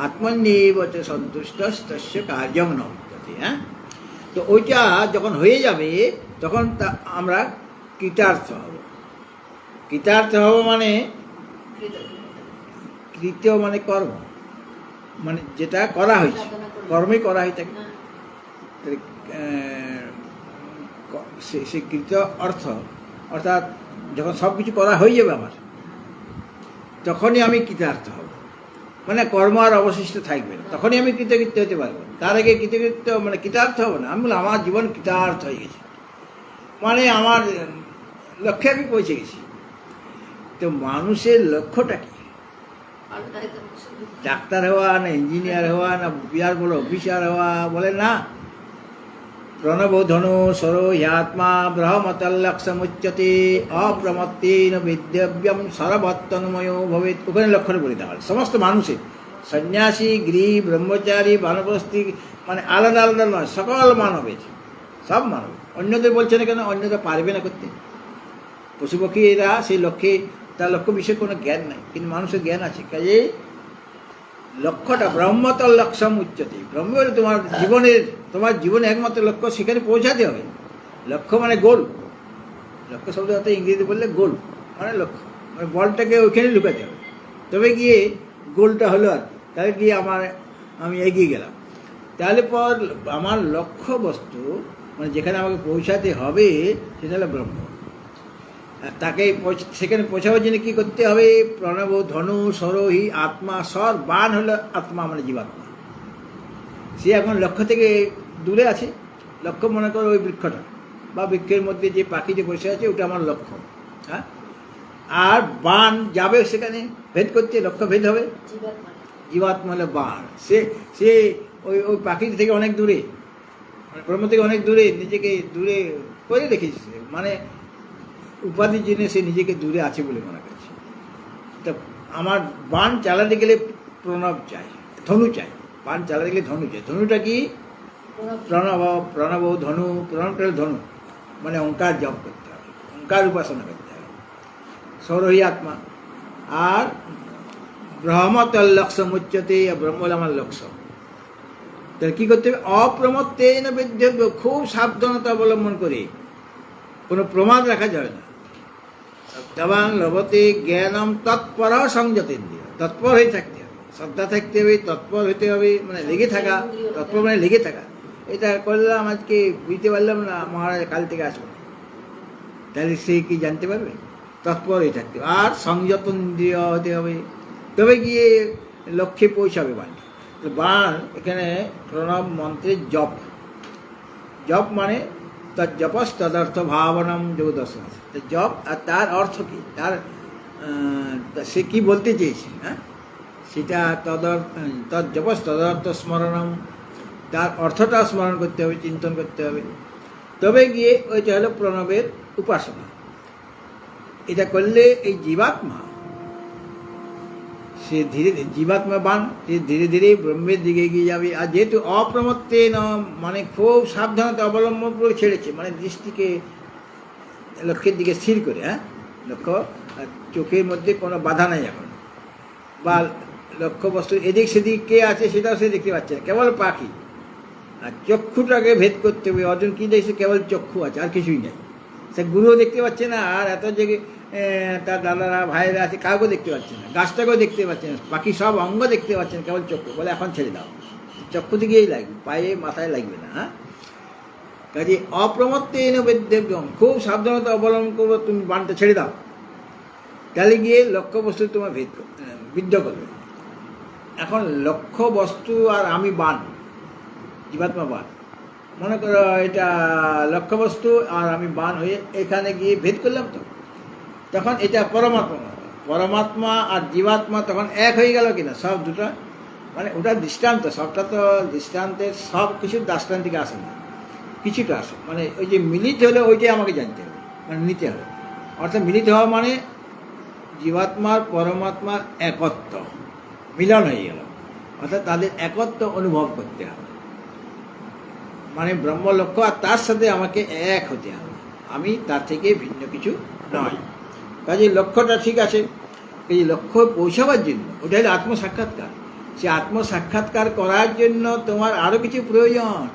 S1: আত্মন্যেব চ সন্তুষ্টস্য কার্যং ন বিদ্যতে। হ্যাঁ, তো ওইটা যখন হয়ে যাবে, তখন আমরা কৃতার্থ হব। কৃতার্থ হব মানে কৃত মানে কর্ম, মানে যেটা করা হয়েছে, কর্মই করা হয়ে থাকে, সে কৃত অর্থ, অর্থাৎ যখন সব কিছু করা হয়ে যাবে আমার, তখনই আমি কৃতার্থ হব, মানে কর্ম আর অবশিষ্ট থাকবে না, তখনই আমি কৃতকৃত্য হতে পারবো। তার আগে কৃতকৃত্য মানে কৃতার্থ হব না। আমি বললাম আমার জীবন কৃতার্থ হয়ে গেছে, মানে আমার লক্ষ্যে আমি পৌঁছে গেছি। তো মানুষের লক্ষ্যটা কি? ডাক্তার হওয়া, না ইঞ্জিনিয়ার হওয়া, না বিরাট বড় অফিসার হওয়া? বলে না, প্রণবো ধনু সরো হ্যাত্মা ব্রহ্মতল্লক্ষমুচ্যতে অপ্রমত্তেন বিদ্যব্যম সর্বত্তন্ময় ভবেত। ওখানে লক্ষণ বলে দেওয়া হয় সমস্ত মানুষের, সন্ন্যাসী, গৃহী, ব্রহ্মচারী, বানপ্রস্থী, মানে আলাদা আলাদা নয়, সকল মানবের, সব মানব। অন্যদের বলছে না কেন? অন্যদের পারবে না করতে। পশুপক্ষী এরা সেই লক্ষ্যে, তার লক্ষ্য বিষয়ে কোনো জ্ঞান নাই, কিন্তু মানুষের জ্ঞান আছে। কাজে লক্ষ্যটা ব্রহ্মতল লক্ষ্যম উচ্চতে, ব্রহ্ম হলে তোমার জীবনে একমাত্র লক্ষ্য, সেখানে পৌঁছাতে হবে। লক্ষ্য মানে গোল। লক্ষ্য শব্দ হয়তো ইংরেজিতে বললে গোল মানে লক্ষ্য, মানে বলটাকে ওইখানে লুকাতে হবে, তবে গিয়ে গোলটা হলো। আর তাহলে গিয়ে আমি এগিয়ে গেলাম। তাহলে পর আমার লক্ষ্য বস্তু, মানে যেখানে আমাকে পৌঁছাতে হবে, সেটা হলো ব্রহ্ম। তাকে সেখানে পৌঁছাবার জন্য কী করতে হবে? প্রণব ধনু সরোহী আত্মা, স্বর বান হলো আত্মা, মানে জীবাত্মা। সে এখন লক্ষ্য থেকে দূরে আছে। লক্ষ্য মনে করো ওই বৃক্ষটা, বা বৃক্ষের মধ্যে যে পাখি যে বসে আছে, ওটা আমার লক্ষ্য। হ্যাঁ, আর বান যাবে সেখানে ভেদ করতে, লক্ষ্য ভেদ হবে। জীবাত্মা হলো বান। সে ওই পাখি থেকে অনেক দূরে, মানে ব্রহ্ম থেকে অনেক দূরে নিজেকে দূরে করে রেখেছে, মানে উপাধির জন্য সে নিজেকে দূরে আছে বলে মনে করছে। তা আমার বান চালাতে গেলে প্রণব চাই, ধনু চাই। বান চালাতে গেলে ধনু চাই। ধনুটা কি? প্রণব ধনু। প্রণবটা ধনু, মানে ওঙ্কার জপ করতে হবে, ওঙ্কার উপাসনা করতে হবে। সরোহী আত্মা। আর ব্রহ্মতল লক্ষ্য মুচ্যতে, ব্রহ্ম হল আমার লক্ষ্য। তাহলে কী করতে হবে? অপ্রমত্তেন বিদ্যব্য, খুব সাবধানতা অবলম্বন করে, কোনো প্রমাদ রাখা যাবে না। সত্যবান লভতে জ্ঞানম তৎপর সংযতেন্দ্রিয়, তৎপর হয়ে থাকতে হবে, শ্রদ্ধা থাকতে হবে, তৎপর হতে হবে, মানে লেগে থাকা। তৎপর মানে লেগে থাকা। এটা করলাম আজকে, বুঝতে পারলাম না, মহারাজ কাল থেকে আসবো, তাহলে সে কি জানতে পারবে? তৎপর হয়ে থাকতে হবে। আর সংযত ইন্দ্রিয় হতে হবে, তবে গিয়ে লক্ষ্যে পৌঁছাবে বাণ। বাণ এখানে প্রণব মন্ত্রের জপ। জপ মানে তার জপস তদর্থ ভাবনম যোগদর্শন। জপ আর তার অর্থ কী, তার সে কী বলতে চেয়েছে, হ্যাঁ, সেটা তদ জপস তদর্থ স্মরণম, তার অর্থটা স্মরণ করতে হবে, চিন্তন করতে হবে, তবে গিয়ে ওইটা হলো প্রণবের উপাসনা। এটা করলে এই জীবাত্মা, সে ধীরে ধীরে জীবাত্মা বান, সে ধীরে ধীরে ব্রহ্মের দিকে এগিয়ে যাবে। আর যেহেতু অপ্রমত্তে মানে খুব সাবধানতা অবলম্বন করে ছেড়েছে, মানে দৃষ্টিকে লক্ষ্যের দিকে স্থির করে, হ্যাঁ, লক্ষ্য চোখের মধ্যে কোনো বাধা নাই এখন, বা লক্ষ্য বস্তু এদিক সেদিক কে আছে সেটাও সে দেখতে পাচ্ছে না, কেবল পাখি। আর চক্ষুটাকে ভেদ করতে হবে। অর্জুন কী দেখছে? কেবল চক্ষু আছে, আর কিছুই নেই। সে গুরুও দেখতে পাচ্ছে না, আর এত যে তার দাদারা ভাইয়েরা আছে কাউকে দেখতে পাচ্ছে না, গাছটাকেও দেখতে পাচ্ছে না, বাকি সব অঙ্গ দেখতে পাচ্ছেন, কেবল চক্ষু। বলে এখন ছেড়ে দাও, চক্ষু দিকেই লাগবে, পায়ে মাথায় লাগবে না। হ্যাঁ, কাজে অপ্রমত্তেন বিদ্যব্যম, খুব সাবধানতা অবলম্বন করবো, তুমি বানটা ছেড়ে দাও, তাহলে গিয়ে লক্ষ্য বস্তু তোমার বিদ্ধ করবে। এখন লক্ষ্য বস্তু আর আমি বান, জীবাত্মা বান, মনে করো এটা লক্ষ্যবস্তু আর আমি বান হয়ে এখানে গিয়ে ভেদ করলাম, তো তখন এটা পরমাত্মা আর জীবাত্মা তখন এক হয়ে গেল কিনা, সব দুটো, মানে ওটা দৃষ্টান্ত। সবটা তো দৃষ্টান্তের, সব কিছুর দাষ্টান্ত থেকে আসে না, কিছুটা আসে। মানে ওই যে মিলিত হলে ওইটাই আমাকে জানতে হবে, মানে নিতে হবে। অর্থাৎ মিলিত হওয়া মানে জীবাত্মার পরমাত্মার একত্ব মিলন হয়ে গেল, অর্থাৎ তাদের একত্ব অনুভব করতে হবে। মানে ব্রহ্ম লক্ষ্য, আর তার সাথে আমাকে এক হতে হবে, আমি তার থেকে ভিন্ন কিছু নয়। কাজে লক্ষ্যটা ঠিক আছে। এই লক্ষ্য পৌঁছাবার জন্য ওটা হলো আত্মসাক্ষাৎকার। সে আত্মসাক্ষাৎকার করার জন্য তোমার আরও কিছু প্রয়োজন,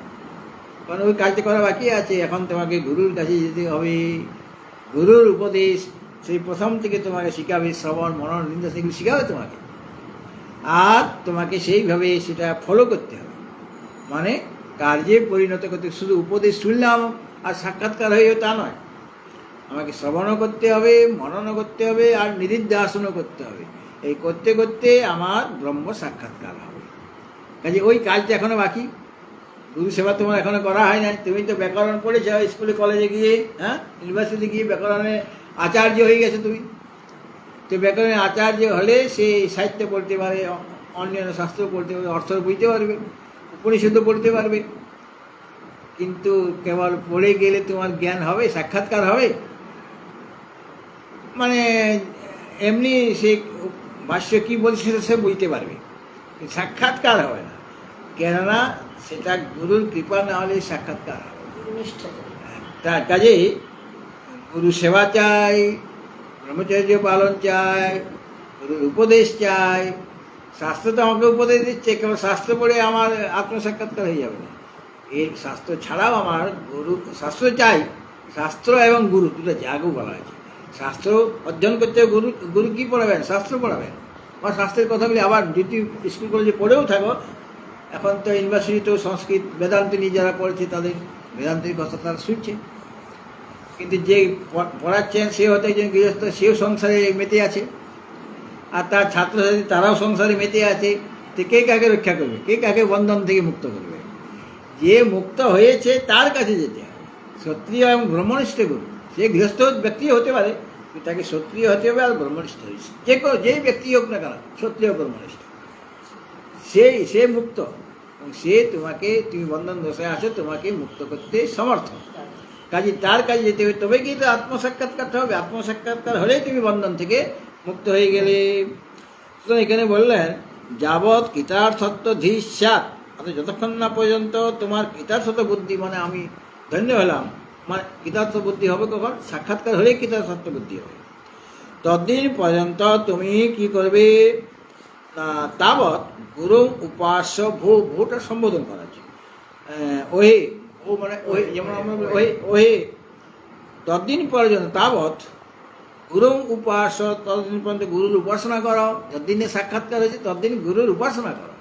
S1: কারণ ওই কাজটা করা বাকি আছে। এখন তোমাকে গুরুর কাছে যেতে হবে, গুরুর উপদেশ সেই প্রথম থেকে তোমাকে শেখাবে, শ্রবণ মনন নিন্দা সেগুলো শেখাবে তোমাকে, আর তোমাকে সেইভাবে সেটা ফলো করতে হবে, মানে কার্যে পরিণত করতে। শুধু উপদেশ শুনলাম আর সাক্ষাৎকার হয়ে তা নয়, আমাকে শ্রবণও করতে হবে, মননও করতে হবে, আর নিদিধ্যাসনও করতে হবে। এই করতে করতে আমার ব্রহ্ম সাক্ষাৎকার হবে। কাজে ওই কাজটা এখনও বাকি। গুরু সেবা তোমার এখনও করা হয় নাই। তুমি তো ব্যাকরণ পড়েছ স্কুলে কলেজে গিয়ে, হ্যাঁ, ইউনিভার্সিটি গিয়ে ব্যাকরণে আচার্য হয়ে গেছে তুমি। তো ব্যাকরণের আচার্য হলে সে সাহিত্য পড়তে পারে, অন্যান্য শাস্ত্র পড়তে পারবে, অর্থ বুঝতে পারবে, উপনিষদও পড়তে পারবে। কিন্তু কেবল পড়ে গেলে তোমার জ্ঞান হবে, সাক্ষাৎকার হবে? মানে এমনি সে ভাষ্য কী বলছে সে বুঝতে পারবে, সাক্ষাৎকার হবে না। কেননা সেটা গুরুর কৃপা না হলে সাক্ষাৎকার হবে। তার কাজেই গুরু সেবা চাই, ব্রহ্মচর্য পালন চাই, গুরুর উপদেশ চাই। শাস্ত্র তো আমাকে উপদেশ দিচ্ছে, কেবল শাস্ত্র পড়ে আমার আত্মসাক্ষাৎকার হয়ে যাবে না। এই শাস্ত্র ছাড়াও আমার গুরু, শাস্ত্র চাই, শাস্ত্র এবং গুরু দুটো জাগও বলা আছে। শাস্ত্র অধ্যয়ন করতে গুরু, গুরু কী পড়াবেন? শাস্ত্র পড়াবেন। বা শাস্ত্রের কথাগুলি আবার যদি স্কুল কলেজে পড়েও থাকো, এখন তো ইউনিভার্সিটিতেও সংস্কৃত বেদান্ত নিয়ে যারা পড়েছে তাদের বেদান্তের কথা তারা শুনছে। কিন্তু যে পড়াচ্ছেন সে হয়তো একজন গৃহস্থ, সেও সংসারে মেতে আছে, আর তার ছাত্রছাত্রী তারাও সংসারে মেতে আছে। তো কে কাকে রক্ষা করবে, কে কাকে বন্ধন থেকে মুক্ত করবে? যে মুক্ত হয়েছে তার কাছে যেতে হবে। ক্ষত্রিয় এবং ব্রহ্মনিষ্ঠ গুরু, সে গৃহস্থ ব্যক্তি হতে পারে, তাকে ক্ষত্রিয় হতে হবে আর ব্রহ্মনিষ্ঠ যে ব্যক্তি হোক না কেন, ক্ষত্রিয় ব্রহ্মনিষ্ঠ, সে মুক্ত, এবং সে তোমাকে, তুমি বন্ধন দশায় আছো, তোমাকে মুক্ত করতে সমর্থ। কাজে তার কাজে যেতে হবে, তবে কিন্তু আত্মসাক্ষাৎকার হবে। আত্মসাক্ষাৎকার হলেই তুমি বন্ধন থেকে মুক্ত হয়ে গেলে। সুতরাং এখানে বললেন যাবৎ কৃতার্থত্ব ধীস্যাৎ, অর্থাৎ যতক্ষণ না পর্যন্ত তোমার কৃতার্থত্ব বুদ্ধি, মানে আমি ধন্য হলাম, মানে কৃতার্থ বুদ্ধি হবে কখন? সাক্ষাৎকার হলেই কৃতার্থত্ব বুদ্ধি হবে। ততদিন পর্যন্ত তুমি কি করবে না, তাবৎ গুরু উপাস্য ভূ, ভূটা সম্বোধন করা আছে, ওহে, ও মানে ওহে, যেমন আমরা ওহে ওহে, ততদিন পর্যন্ত তাবৎ গুরু উপাস্য, ততদিন পর্যন্ত গুরুর উপাসনা করো। যতদিনে সাক্ষাৎকার হয়েছে ততদিন গুরুর উপাসনা করো।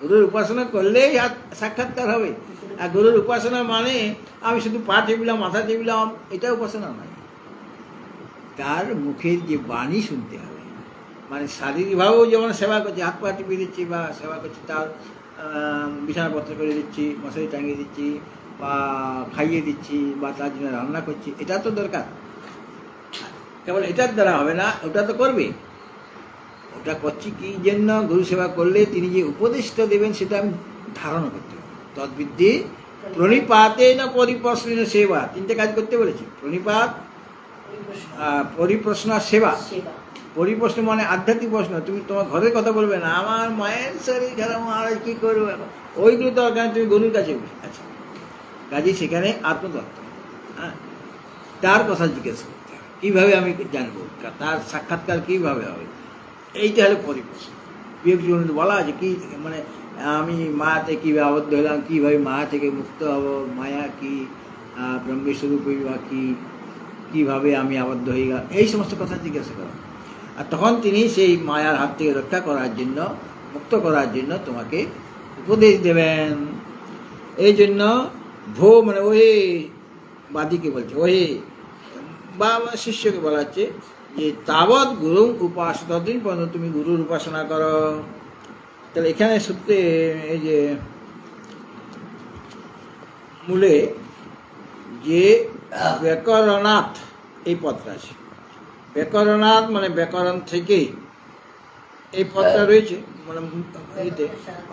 S1: গুরুর উপাসনা করলেই সাক্ষাৎকার হবে। আর গুরুর উপাসনা মানে আমি শুধু পা টিপলাম, মাথা টিপলাম, এটা উপাসনা নয়। তার মুখের যে বাণী শুনতে হবে, মানে শারীরিকভাবেও যেমন সেবা করছি, হাত পা টিপিয়ে দিচ্ছি বা সেবা করছি, তার বিছানাপত্র করে দিচ্ছি, মশারি টাঙিয়ে দিচ্ছি, বা খাইয়ে দিচ্ছি, বা তার জন্য রান্না করছি, এটা তো দরকার। কেবল এটার দ্বারা হবে না, ওটা তো করবে। ওটা করছি কি জন্য? গুরু সেবা করলে তিনি যে উপদেশটা দেবেন সেটা আমি ধারণা করতে হবে। তদ্বিদ্ধি প্রণিপাতে না পরিপ্রশ্ন সেবা, তিনটে কাজ করতে বলেছি। প্রণিপাত, পরিপ্রশ্ন, সেবা। পরিপ্রশ্ন মানে আধ্যাত্মিক প্রশ্ন, তুমি তোমার ঘরের কথা বলবে না, আমার মায়ের শরীর খারাপ, মহারাজ কী করবো এখন, ওইগুলো দরকার, তুমি গুরুর কাছে। আচ্ছা, কাজে সেখানে আত্মতত্ত্ব, হ্যাঁ, তার কথা জিজ্ঞেস করতে হবে, কীভাবে আমি জানবো, তার সাক্ষাৎকার কীভাবে হবে, এইটা হলো পরিপ্রশ্ন। বিবেক জীবনে বলা আছে কি, মানে আমি মায়াতে কীভাবে আবদ্ধ হলাম, কীভাবে মায়া থেকে মুক্ত হব, মায়া কি, ব্রহ্মস্বরূপই বা কী, কীভাবে আমি আবদ্ধ হয়ে গেলাম, এই সমস্ত কথা জিজ্ঞাসা করা। আর তখন তিনি সেই মায়ার হাত থেকে রক্ষা করার জন্য, মুক্ত করার জন্য তোমাকে উপদেশ দেবেন। এই জন্য ভো মানে ওহে, বাদিকে বলছে ওহে, বা শিষ্যকে বলা হচ্ছে যে তাবৎ গুরু উপাস, ততদিন পর্যন্ত তুমি গুরুর উপাসনা করো। তাহলে এখানে সত্যি এই যে মূলে যে ব্যাকরণাৎ এই পদটা আছে, ব্যাকরণাৎ মানে ব্যাকরণ থেকে এই পদটা রয়েছে, মানে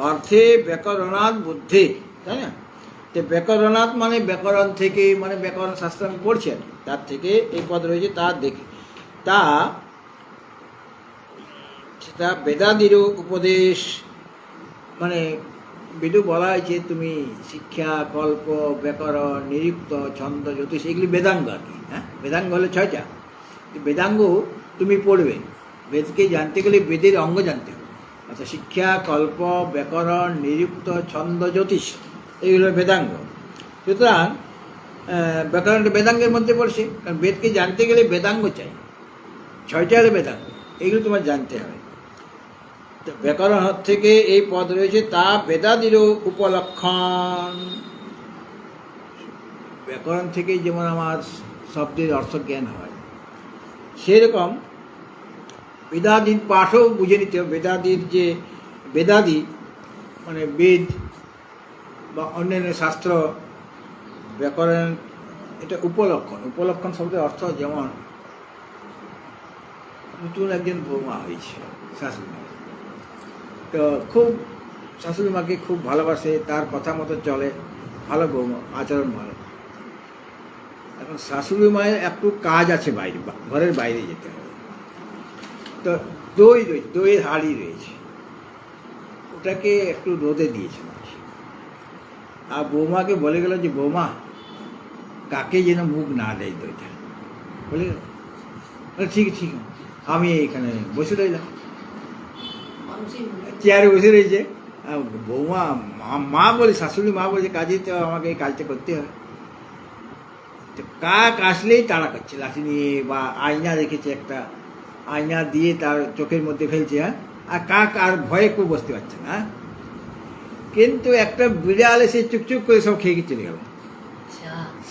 S1: অর্থে ব্যাকরণাৎ বুদ্ধি, তাই না? তো ব্যাকরণাৎ মানে ব্যাকরণ থেকে, মানে ব্যাকরণ শাস্ত্র আমি পড়ছি আর কি, তার থেকে এই পদ রয়েছে, তা দেখে সেটা বেদাদিরও উপদেশ, মানে বেদু বলা হয়েছে তুমি শিক্ষা, কল্প, ব্যাকরণ, নিরুক্ত, ছন্দ, জ্যোতিষ, এগুলি বেদাঙ্গ আর কি। হ্যাঁ, বেদাঙ্গ হলো 6টা। বেদাঙ্গ তুমি পড়বে, বেদকে জানতে গেলে বেদের অঙ্গ জানতে হবে। অর্থাৎ শিক্ষা, কল্প, ব্যাকরণ, নিরুক্ত, ছন্দ, জ্যোতিষ, এইগুলো বেদাঙ্গ। সুতরাং ব্যাকরণটা বেদাঙ্গের মধ্যে পড়ছে, কারণ বেদকে জানতে গেলে বেদাঙ্গ চাই, 6টা হলো বেদাঙ্গ, এইগুলো তোমার জানতে হবে। তো ব্যাকরণ থেকে এই পদ রয়েছে, তা বেদাদিরও উপলক্ষণ। ব্যাকরণ থেকেই যেমন আমার শব্দের অর্থ জ্ঞান হয়, সেরকম বেদাদির পাঠও বুঝে নিতে হবে। বেদাদির যে বেদাদি মানে বেদ বা অন্যান্য শাস্ত্র, ব্যাকরণ, এটা উপলক্ষণ। উপলক্ষণ শব্দের অর্থ যেমন নতুন একজন বৌমা হয়েছে শাশুড়ি মা, তো খুব শাশুড়ি মাকে খুব ভালোবাসে, তার কথা মতো চলে, ভালো বৌমা, আচরণ ভালো। এখন শাশুড়ি মায়ের একটু কাজ আছে, বাইরে ঘরের বাইরে যেতে হবে। তো দই রয়েছে, দইয়ের হাঁড়ি রয়েছে, ওটাকে একটু রোদে দিয়েছে মানুষ। আর বৌমাকে বলে গেল যে বৌমা কাকে যেন মুখ না দেয় দইটা, বলে ঠিক ঠিক। আমি এইখানে বসে রইলাম, চেয়ারে বসে রয়েছে। বৌমা মা বলে, শাশুড়ি মা বলেছে কাজে, তো আমাকে এই কাজটা করতে হবে। তো কাক আসলেই তাড়া করছে লাঠি নিয়ে, বা আয়না রেখেছে একটা, আয়না দিয়ে তার চোখের মধ্যে ফেলছে। হ্যাঁ, আর কাক আর ভয়ে কেউ বসতে পারছে না। কিন্তু একটা বিড়াল এসে চুপচুপ করে সব খেয়ে চলে গেল।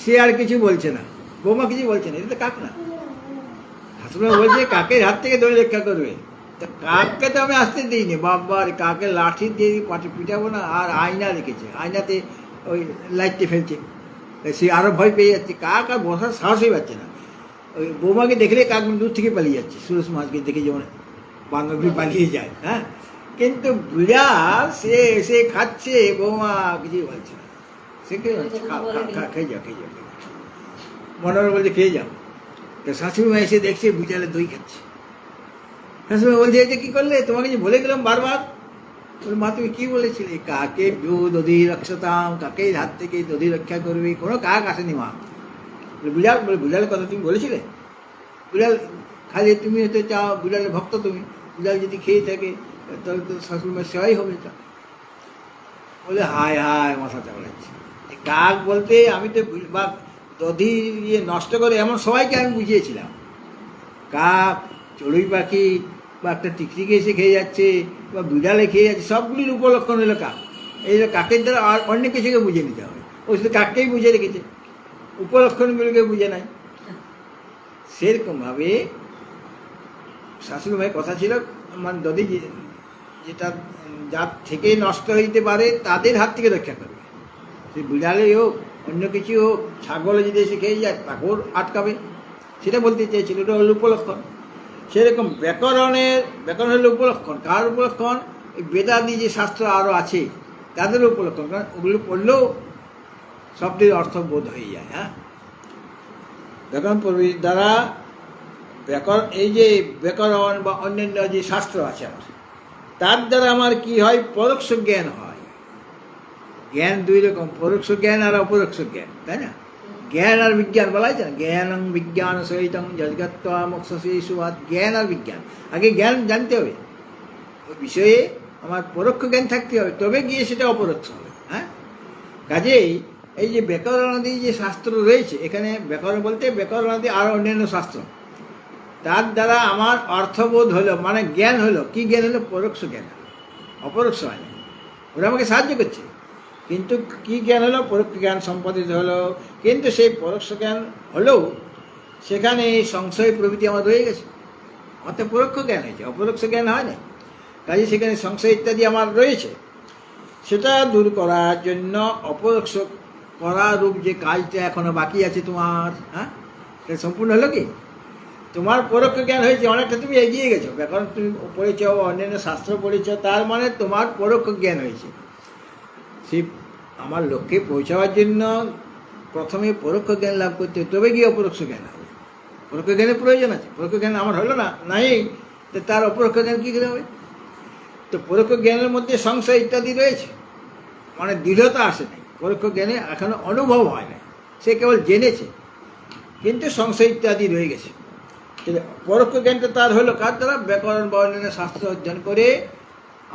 S1: সে আর কিছু বলছে না, বৌমা কিছু বলছে না, এটা তো কাক না। শাশুড়ি বলছে কাকের হাত থেকে দড়ি রক্ষা করবে। তো কাককে তো আমি আসতে দিইনি, বাবার কাকে লাঠি দিয়ে পাটি পিটাবো না। আর আয়না রেখেছে, আয়নাতে ওই লাইটটি ফেলছে, সে আরও ভয় পেয়ে যাচ্ছে। কাক আর বসার সাহসই পাচ্ছে না। ওই বৌমাকে দেখলে কাক দূর থেকে পালিয়ে যাচ্ছে, সুরেশ মাছকে দেখে যেমন বান্ধবী পালিয়ে যায়। হ্যাঁ, কিন্তু বিড়াল সে এসে খাচ্ছে, বৌমা কিছুই বলছে না। সে কে বলছে খেয়ে যাও, খেয়ে যাও। মনোহর বলছে খেয়ে যাও। তো শাশুড়ি মা এসে দেখছে বিড়ালে দই খাচ্ছে। শাশুড়ি মা বলছে যে কী করলে, তোমাকে যে বলে গেলাম বারবার। বলে মা তুমি কী বলেছিলে, কাকে দধি রক্ষতাম, কাকে হাত থেকে দধি রক্ষা করবে। কোনো কাক আসেনি মা। বিড়াল বলে বিড়ালের কথা তুমি বলেছিলে। বিড়াল খালি তুমি হয়তো চাও, বিড়ালের ভক্ত তুমি, বিড়াল যদি খেয়ে থাকে তাহলে তো শাশুড়ি মায়ের সেবাই হবে। তা বলে হায় হায় মশা চাপড়াচ্ছে। কাক বলতে আমি তো বা দধি ইয়ে নষ্ট করে এমন সবাইকে আমি বুঝিয়েছিলাম। কাক, চড়ুই পাখি, বা একটা টিকটিকি এসে খেয়ে যাচ্ছে, বা বিড়ালে খেয়ে যাচ্ছে, সবগুলির উপলক্ষণ হলো কাক। এই কাকের দ্বারা আর অন্য কিছুকে বুঝে নিতে হবে। ও শুধু কাককেই বুঝে রেখেছে, উপলক্ষণগুলোকে বুঝে নাই। সেরকমভাবে শাশুড়ি মায়ের কথা ছিল, মানে দধি যেটা যার থেকে নষ্ট হইতে পারে তাদের হাত থেকে রক্ষা করবে। সে বিড়ালে হোক, অন্য কিছু হোক, ছাগলে যদি এসে খেয়ে যায় তাকেও আটকাবে, সেটা বলতে চেয়েছিল। ওটা হল উপলক্ষণ। সেরকম ব্যাকরণ হলো উপলক্ষণ। কার উপলক্ষণ? এই বেদাদি যে শাস্ত্র আরও আছে তাদের উপলক্ষণ। কারণ ওগুলো পড়লেও শব্দের অর্থ বোধ হয়ে যায়। হ্যাঁ, ব্যাকরণ প্রভৃতির দ্বারা এই যে ব্যাকরণ বা অন্যান্য যে শাস্ত্র আছে আমার, তার দ্বারা আমার কি হয়? পরোক্ষ জ্ঞান হয়। জ্ঞান দুই রকম, পরোক্ষ জ্ঞান আর অপরোক্ষ জ্ঞান, তাই না? জ্ঞান আর বিজ্ঞান বলা হয়েছে না, জ্ঞানং বিজ্ঞান সহিতং জগত্ত্বা মোক্ষসেষুয়াৎ। জ্ঞান আর বিজ্ঞান, আগে জ্ঞান জানতে হবে, ওই বিষয়ে আমার পরোক্ষ জ্ঞান থাকতে হবে, তবে গিয়ে সেটা অপরোক্ষ হবে। হ্যাঁ, কাজেই এই যে ব্যাকরণাদি যে শাস্ত্র রয়েছে এখানে, ব্যাকরণ বলতে ব্যাকরণাদি আর অন্যান্য শাস্ত্র, তার দ্বারা আমার অর্থবোধ হলো, মানে জ্ঞান হলো। কি জ্ঞান হলো? পরোক্ষ জ্ঞান, অপরোক্ষ হয় না। ওরা আমাকে সাহায্য করছে, কিন্তু কি জ্ঞান হলো? পরোক্ষ জ্ঞান সম্পাদিত হলো। কিন্তু সেই পরোক্ষ জ্ঞান হলেও সেখানে সংশয় প্রভৃতি আমার রয়ে গেছে, অর্থাৎ পরোক্ষ জ্ঞান হয়েছে, অপরোক্ষ জ্ঞান হয় না। কাজে সেখানে সংশয় ইত্যাদি আমার রয়েছে, সেটা দূর করার জন্য অপরোক্ষ করা রূপ যে কাজটা এখনো বাকি আছে তোমার, হ্যাঁ, সেটা সম্পূর্ণ হলো কি? তোমার পরোক্ষ জ্ঞান হয়েছে, অনেকটা তুমি এগিয়ে গেছো, ব্যাকরণ তুমি পড়েছ, অন্যান্য শাস্ত্র পড়েছ, তার মানে তোমার পরোক্ষ জ্ঞান হয়েছে। সেই আমার লক্ষ্যে পৌঁছাবার জন্য প্রথমে পরোক্ষ জ্ঞান লাভ করতে হবে, তবে গিয়ে অপরোক্ষ জ্ঞান হবে। পরোক্ষ জ্ঞানের প্রয়োজন আছে, পরোক্ষ জ্ঞান আমার হলো না, নাই, তো তার অপরোক্ষ জ্ঞান কী করে হবে? তো পরোক্ষ জ্ঞানের মধ্যে সংশয় ইত্যাদি রয়েছে, মানে দৃঢ়তা আসে নাই, পরোক্ষ জ্ঞানে এখনো অনুভব হয় না, সে কেবল জেনেছে কিন্তু সংশয় ইত্যাদি রয়ে গেছে। পরোক্ষ জ্ঞানটা তার হলো কার দ্বারা? ব্যাকরণ বা অন্যান্য শাস্ত্র অধ্যয়ন করে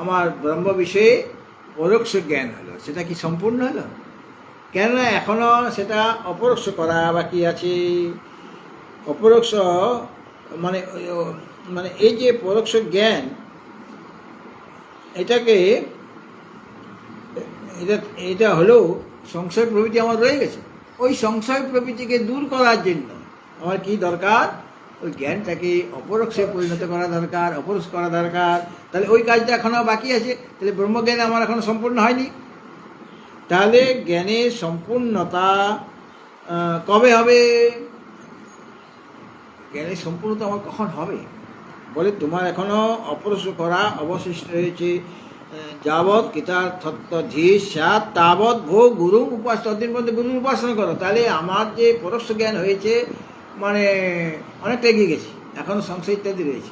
S1: আমার ব্রহ্ম বিষয়ে পরোক্ষ জ্ঞান হলো। সেটা কি সম্পূর্ণ হলো? কেননা এখনও সেটা অপরোক্ষ করা বাকি আছে। অপরোক্ষ মানে মানে এই যে পরোক্ষ জ্ঞান, এটা হলো সংশয় প্রভৃতি আমার রয়ে গেছে। ওই সংশয় প্রভৃতিকে দূর করার জন্য আমার কি দরকার? ওই জ্ঞানটাকে অপরোক্ষে পরিণত করা দরকার, অপরোক্ষ করা দরকার। তাহলে ওই কাজটা এখনও বাকি আছে, তাহলে ব্রহ্মজ্ঞান আমার এখনও সম্পূর্ণ হয়নি। তাহলে জ্ঞানের সম্পূর্ণতা কবে হবে? জ্ঞানের সম্পূর্ণতা আমার কখন হবে? বলে তোমার এখনও অপরোক্ষ করা অবশিষ্ট রয়েছে। যাবৎ কৃতার্থত্ব ধী স্যাৎ তাবৎ ভো গুরু উপাস, ততদিন পর্যন্ত গুরুর উপাসনা করো। তাহলে আমার যে পরোক্ষ জ্ঞান হয়েছে মানে অনেকটা এগিয়ে গেছি, এখনও সংশয় ইত্যাদি রয়েছে,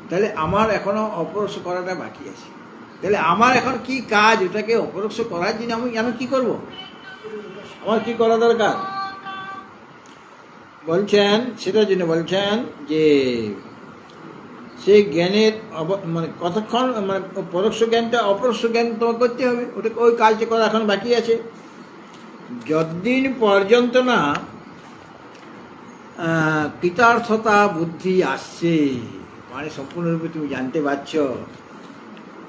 S1: তাহলে আমার এখনও অপরোক্ষ করাটা বাকি আছে। তাহলে আমার এখন কি কাজ, ওটাকে অপরোক্ষ করার জন্য আমি কি করব, আমার কি করা দরকার বলছেন, সেটার জন্য বলছেন যে সেই জ্ঞানের মানে কতক্ষণ মানে পরোক্ষ জ্ঞানটা অপরোক্ষ জ্ঞান তোমার করতে হবে, ওটা ওই কাজটা করা এখন বাকি আছে। যতদিন পর্যন্ত না কৃতার্থতা বুদ্ধি আসছে, মানে সম্পূর্ণরূপে তুমি জানতে পারছ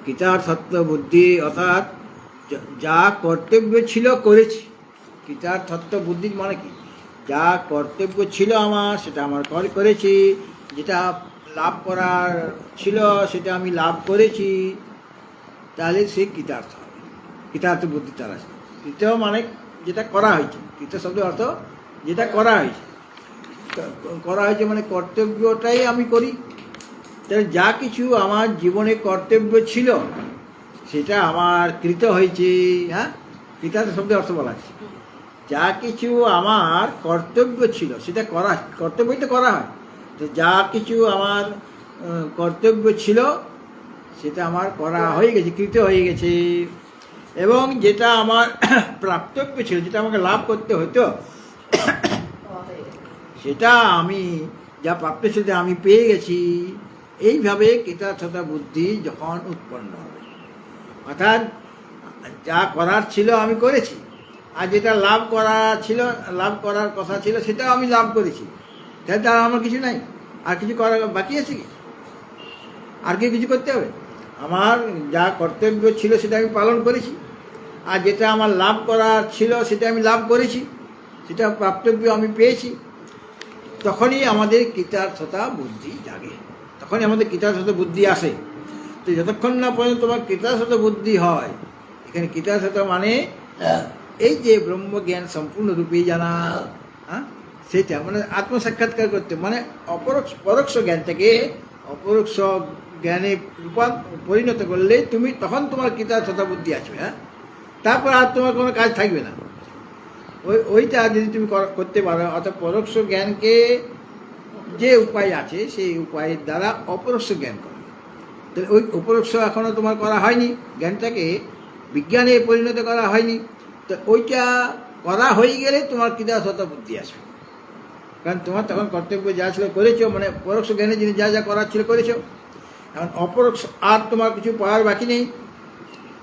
S1: কৃতার্থত্ব বুদ্ধি, অর্থাৎ যা কর্তব্য ছিল করেছি। কৃতার্থত্ব বুদ্ধির মানে কি, যা কর্তব্য ছিল আমার সেটা আমার করেছি, যেটা লাভ করার ছিল সেটা আমি লাভ করেছি, তাহলে সে কৃতার্থ হবে, কৃতার্থ বুদ্ধি তার আছে। কৃত মানে যেটা করা হয়েছে, কৃত শব্দের অর্থ যেটা করা হয়েছে, মানে কর্তব্যটাই আমি করি। তাহলে যা কিছু আমার জীবনে কর্তব্য ছিল সেটা আমার কৃত হয়েছে। হ্যাঁ, কৃতার্থ শব্দের অর্থ বলা আছে, যা কিছু আমার কর্তব্য ছিল সেটা করা, কর্তব্যই তো করা হয়, তো যা কিছু আমার কর্তব্য ছিল সেটা আমার করা হয়ে গেছে, কৃত হয়ে গেছে। এবং যেটা আমার প্রাপ্তব্য ছিল, যেটা আমাকে লাভ করতে হতো, সেটা আমি যা প্রাপ্ত ছিল আমি পেয়ে গেছি। এইভাবে কৃতার্থতা বুদ্ধি যখন উৎপন্ন হবে, অর্থাৎ যা করার ছিল আমি করেছি, আর যেটা লাভ করা ছিল, লাভ করার কথা ছিল সেটাও আমি লাভ করেছি, তাহলে তার আমার কিছু নাই, আর কিছু করা বাকি আছে কি, আর কি কিছু করতে হবে? আমার যা কর্তব্য ছিল সেটা আমি পালন করেছি, আর যেটা আমার লাভ করার ছিল সেটা আমি লাভ করেছি, সেটা প্রাপ্তব্য আমি পেয়েছি। তখনই আমাদের কৃতার্থতা বুদ্ধি জাগে, তখনই আমাদের কৃতার্থতা বুদ্ধি আসে। তো যতক্ষণ না পর্যন্ত তোমার কৃতার্থতা বুদ্ধি হয়, এখানে কৃতার্থতা মানে এই যে ব্রহ্মজ্ঞান সম্পূর্ণরূপে জানা, হ্যাঁ, সেটা মানে আত্মসাক্ষাৎকার করতে, মানে পরোক্ষ জ্ঞান থেকে অপরোক্ষ জ্ঞানে পরিণত করলে তুমি তখন তোমার কৃতার্থতা বুদ্ধি আসবে। হ্যাঁ, তারপর আর তোমার কোনো কাজ থাকবে না। ওইটা যদি তুমি করতে পারো, অর্থাৎ পরোক্ষ জ্ঞানকে যে উপায় আছে সেই উপায়ের দ্বারা অপরোক্ষ জ্ঞান করো। তাহলে ওই অপরোক্ষ এখনও তোমার করা হয়নি, জ্ঞানটাকে বিজ্ঞানে পরিণত করা হয়নি, তো ওইটা করা হয়ে গেলে তোমার কৃতার্থতা বুদ্ধি আসবে। কারণ তোমার তখন কর্তব্য যা ছিল করেছো, মানে পরোক্ষ জ্ঞানের জিনিস যা যা করার ছিল করেছো, এখন অপরোক্ষ আর তোমার কিছু পাওয়ার বাকি নেই।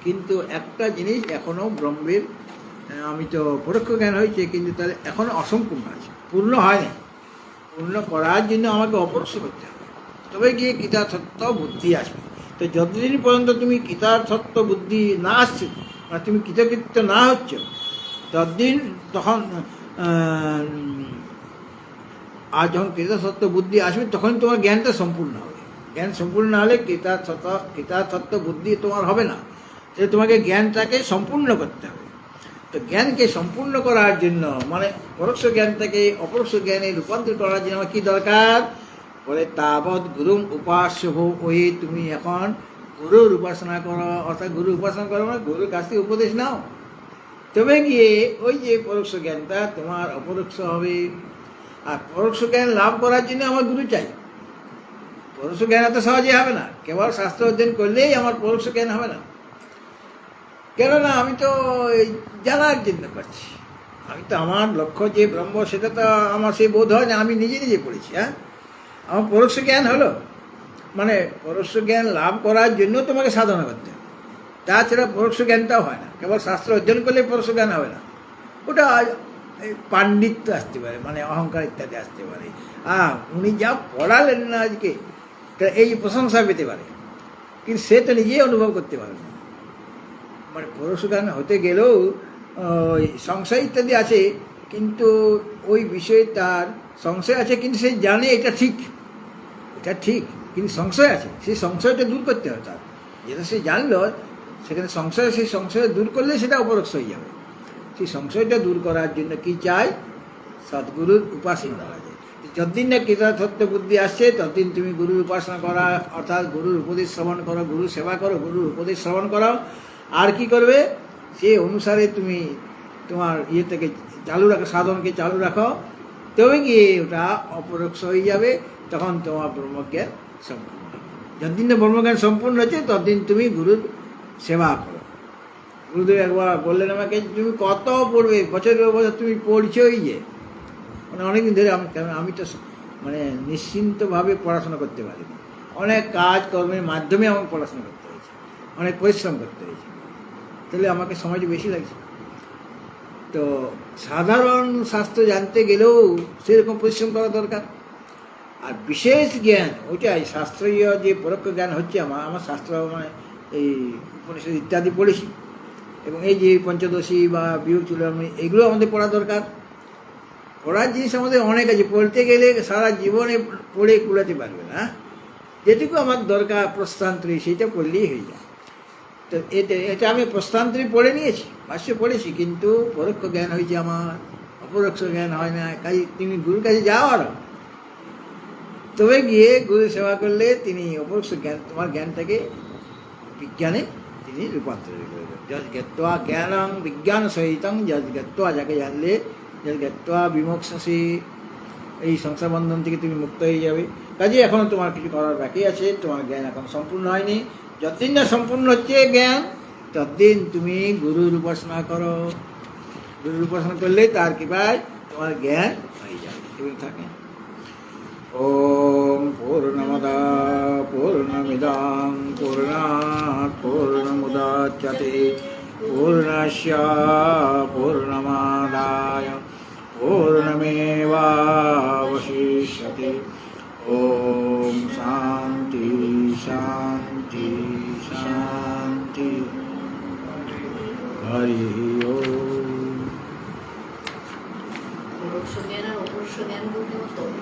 S1: কিন্তু একটা জিনিস এখনও ব্রহ্মের, আমি তো পরোক্ষ জ্ঞান হয়েছে কিন্তু তাহলে এখনও অসম্পূর্ণ আছে, পূর্ণ হয়নি। পূর্ণ করার জন্য আমাকে অপরোক্ষ করতে হবে, তবে গিয়ে কৃতার্থত্ব বুদ্ধি আসবে। তো যতদিন পর্যন্ত তুমি কৃতার্থত্ব বুদ্ধি না আসছে, মানে তুমি কৃতকৃত্য না হচ্ছ, ততদিন তখন আর যখন কৃতার্থত্ব বুদ্ধি আসবে তখন তোমার জ্ঞানটা সম্পূর্ণ হবে। জ্ঞান সম্পূর্ণ না হলে কৃতার্থত্ব বুদ্ধি তোমার হবে না, তাহলে তোমাকে জ্ঞানটাকে সম্পূর্ণ করতে হবে। তো জ্ঞানকে সম্পূর্ণ করার জন্য, মানে পরোক্ষ জ্ঞানটাকে অপরোক্ষ জ্ঞানে রূপান্তর করার জন্য আমার কী দরকার বলে, তাবৎ গুরুম উপাস্য হো, ওই তুমি এখন গুরুর উপাসনা করো। অর্থাৎ গুরু উপাসনা করো মানে গুরুর কাছ থেকে উপদেশ নাও, তবে গিয়ে ওই যে পরোক্ষ জ্ঞানটা তোমার অপরোক্ষ হবে। আর পরোক্ষ জ্ঞান লাভ করার জন্য আমার গুরু চাই। পরোক্ষ জ্ঞান এত সহজে হবে না, কেবল শাস্ত্র অধ্যয়ন করলেই আমার পরোক্ষ জ্ঞান হবে না। কেননা আমি তো জানার জন্য করছি, আমি তো আমার লক্ষ্য যে ব্রহ্ম সেটা তো আমার সেই বোধ হয় না, আমি নিজে নিজে পড়েছি। হ্যাঁ, আমার পরোক্ষ জ্ঞান হলো, মানে পরোক্ষ জ্ঞান লাভ করার জন্য তোমাকে সাধনা করতে হবে, তাছাড়া পরোক্ষ জ্ঞানটাও হয় না। কেবল শাস্ত্র অধ্যয়ন করলে পরোক্ষ জ্ঞান হবে না, ওটা পাণ্ডিত্য আসতে পারে, মানে অহংকার ইত্যাদি আসতে পারে। উনি যা পড়ালেন না আজকে, তা এই প্রশংসা পেতে পারে, কিন্তু সে তো নিজেই অনুভব করতে পারে না। মানে পরোক্ষ জ্ঞান হতে গেলেও সংশয় ইত্যাদি আছে, কিন্তু ওই বিষয়ে তার সংশয় আছে, কিন্তু সে জানে এটা ঠিক, এটা ঠিক, কিন্তু সংশয় আছে, সেই সংশয়টা দূর করতে হবে তার। যেটা সে জানলো সেখানে সংশয়, সেই সংশয় দূর করলে সেটা অপরোক্ষ হয়ে যাবে। সেই সংশয়টা দূর করার জন্য কি চাই, সদ্গুরুর উপাসনা করা যায়। যতদিন না কৃতার্থত্ব বুদ্ধি আসছে ততদিন তুমি গুরুর উপাসনা করা, অর্থাৎ গুরুর উপদেশ শ্রবণ করো, গুরুর সেবা করো, গুরুর উপদেশ শ্রবণ করো। আর কি করবে, সে অনুসারে তুমি তোমার থেকে চালু রাখো, সাধনকে চালু রাখো, তবে গিয়ে ওটা অপরোক্ষ হয়ে যাবে। তখন তোমার ব্রহ্মজ্ঞান সম্পূর্ণ হবে। যতদিন না ব্রহ্মজ্ঞান সম্পূর্ণ হচ্ছে ততদিন তুমি গুরুর সেবা করো। গুরুদেব একবার বললেন আমাকে, তুমি কত পড়বে, বছরের বছর তুমি পড়ছোই যে, মানে অনেকদিন ধরে আমি তো মানে নিশ্চিন্তভাবে পড়াশোনা করতে পারিনি। অনেক কাজ কর্মের মাধ্যমে আমাকে পড়াশোনা করতে হয়েছে, অনেক পরিশ্রম করতে হয়েছে, তাহলে আমাকে সময়টা বেশি লাগছে। তো সাধারণ শাস্ত্র জানতে গেলেও সেরকম পরিশ্রম করা দরকার। আর বিশেষ জ্ঞান ওইটাই শাস্ত্রীয় যে পরোক্ষ জ্ঞান হচ্ছে, আমার শাস্ত্র মানে এই উপনিষদ ইত্যাদি পড়েছি, এবং এই যে পঞ্চদশী বা বিয়োগ চূড়ামণি এগুলো আমাদের পড়া দরকার। পড়ার জিনিস আমাদের অনেক আছে, পড়তে গেলে সারা জীবনে পড়ে কুলাতে পারবে না। যেটুকু আমার দরকার প্রস্থান্তরী, সেইটা পড়লেই হয়ে যায়। তো এটা আমি প্রস্থান্তরী পড়ে নিয়েছি, ভাষ্য পড়েছি, কিন্তু পরোক্ষ জ্ঞান হয়েছে আমার, অপরোক্ষ জ্ঞান হয় না। কাজে তুমি গুরুর কাছে যাও, আর তবে গিয়ে গুরু সেবা করলে তিনি অপরোক্ষ জ্ঞান, তোমার জ্ঞানটাকে বিজ্ঞানে তিনি রূপান্তরিত করবেন। যজ জ্ঞাত্বা জ্ঞানং বিজ্ঞান সহিতং, যজ জ্ঞাত্বা, যাকে জানলে, যজ জ্ঞাত্বা বিমোক্ষসি, এই সংসার বন্ধন থেকে তুমি মুক্ত হয়ে যাবে। কাজে এখনও তোমার কিছু করার বাকি আছে, তোমার জ্ঞান এখন সম্পূর্ণ হয়নি। যতদিন না সম্পূর্ণ হচ্ছে জ্ঞান, ততদিন তুমি গুরুর উপাসনা করো। গুরুর উপাসনা করলে তার কৃপায় তোমার জ্ঞান হয়ে যাবে। এবং থাকে ওম পূর্ণমদা পূর্ণমিদং পূর্ণাৎ পূর্ণমুদচ্যতে পূর্ণস্য পূর্ণমাদায় পূর্ণমেবাবশিষ্যতে। ওম শান্তি শান্তি শান্তি। হরি ওম।
S2: পরোক্ষ জ্ঞান আর অপরোক্ষ জ্ঞান বলতে আমার তখন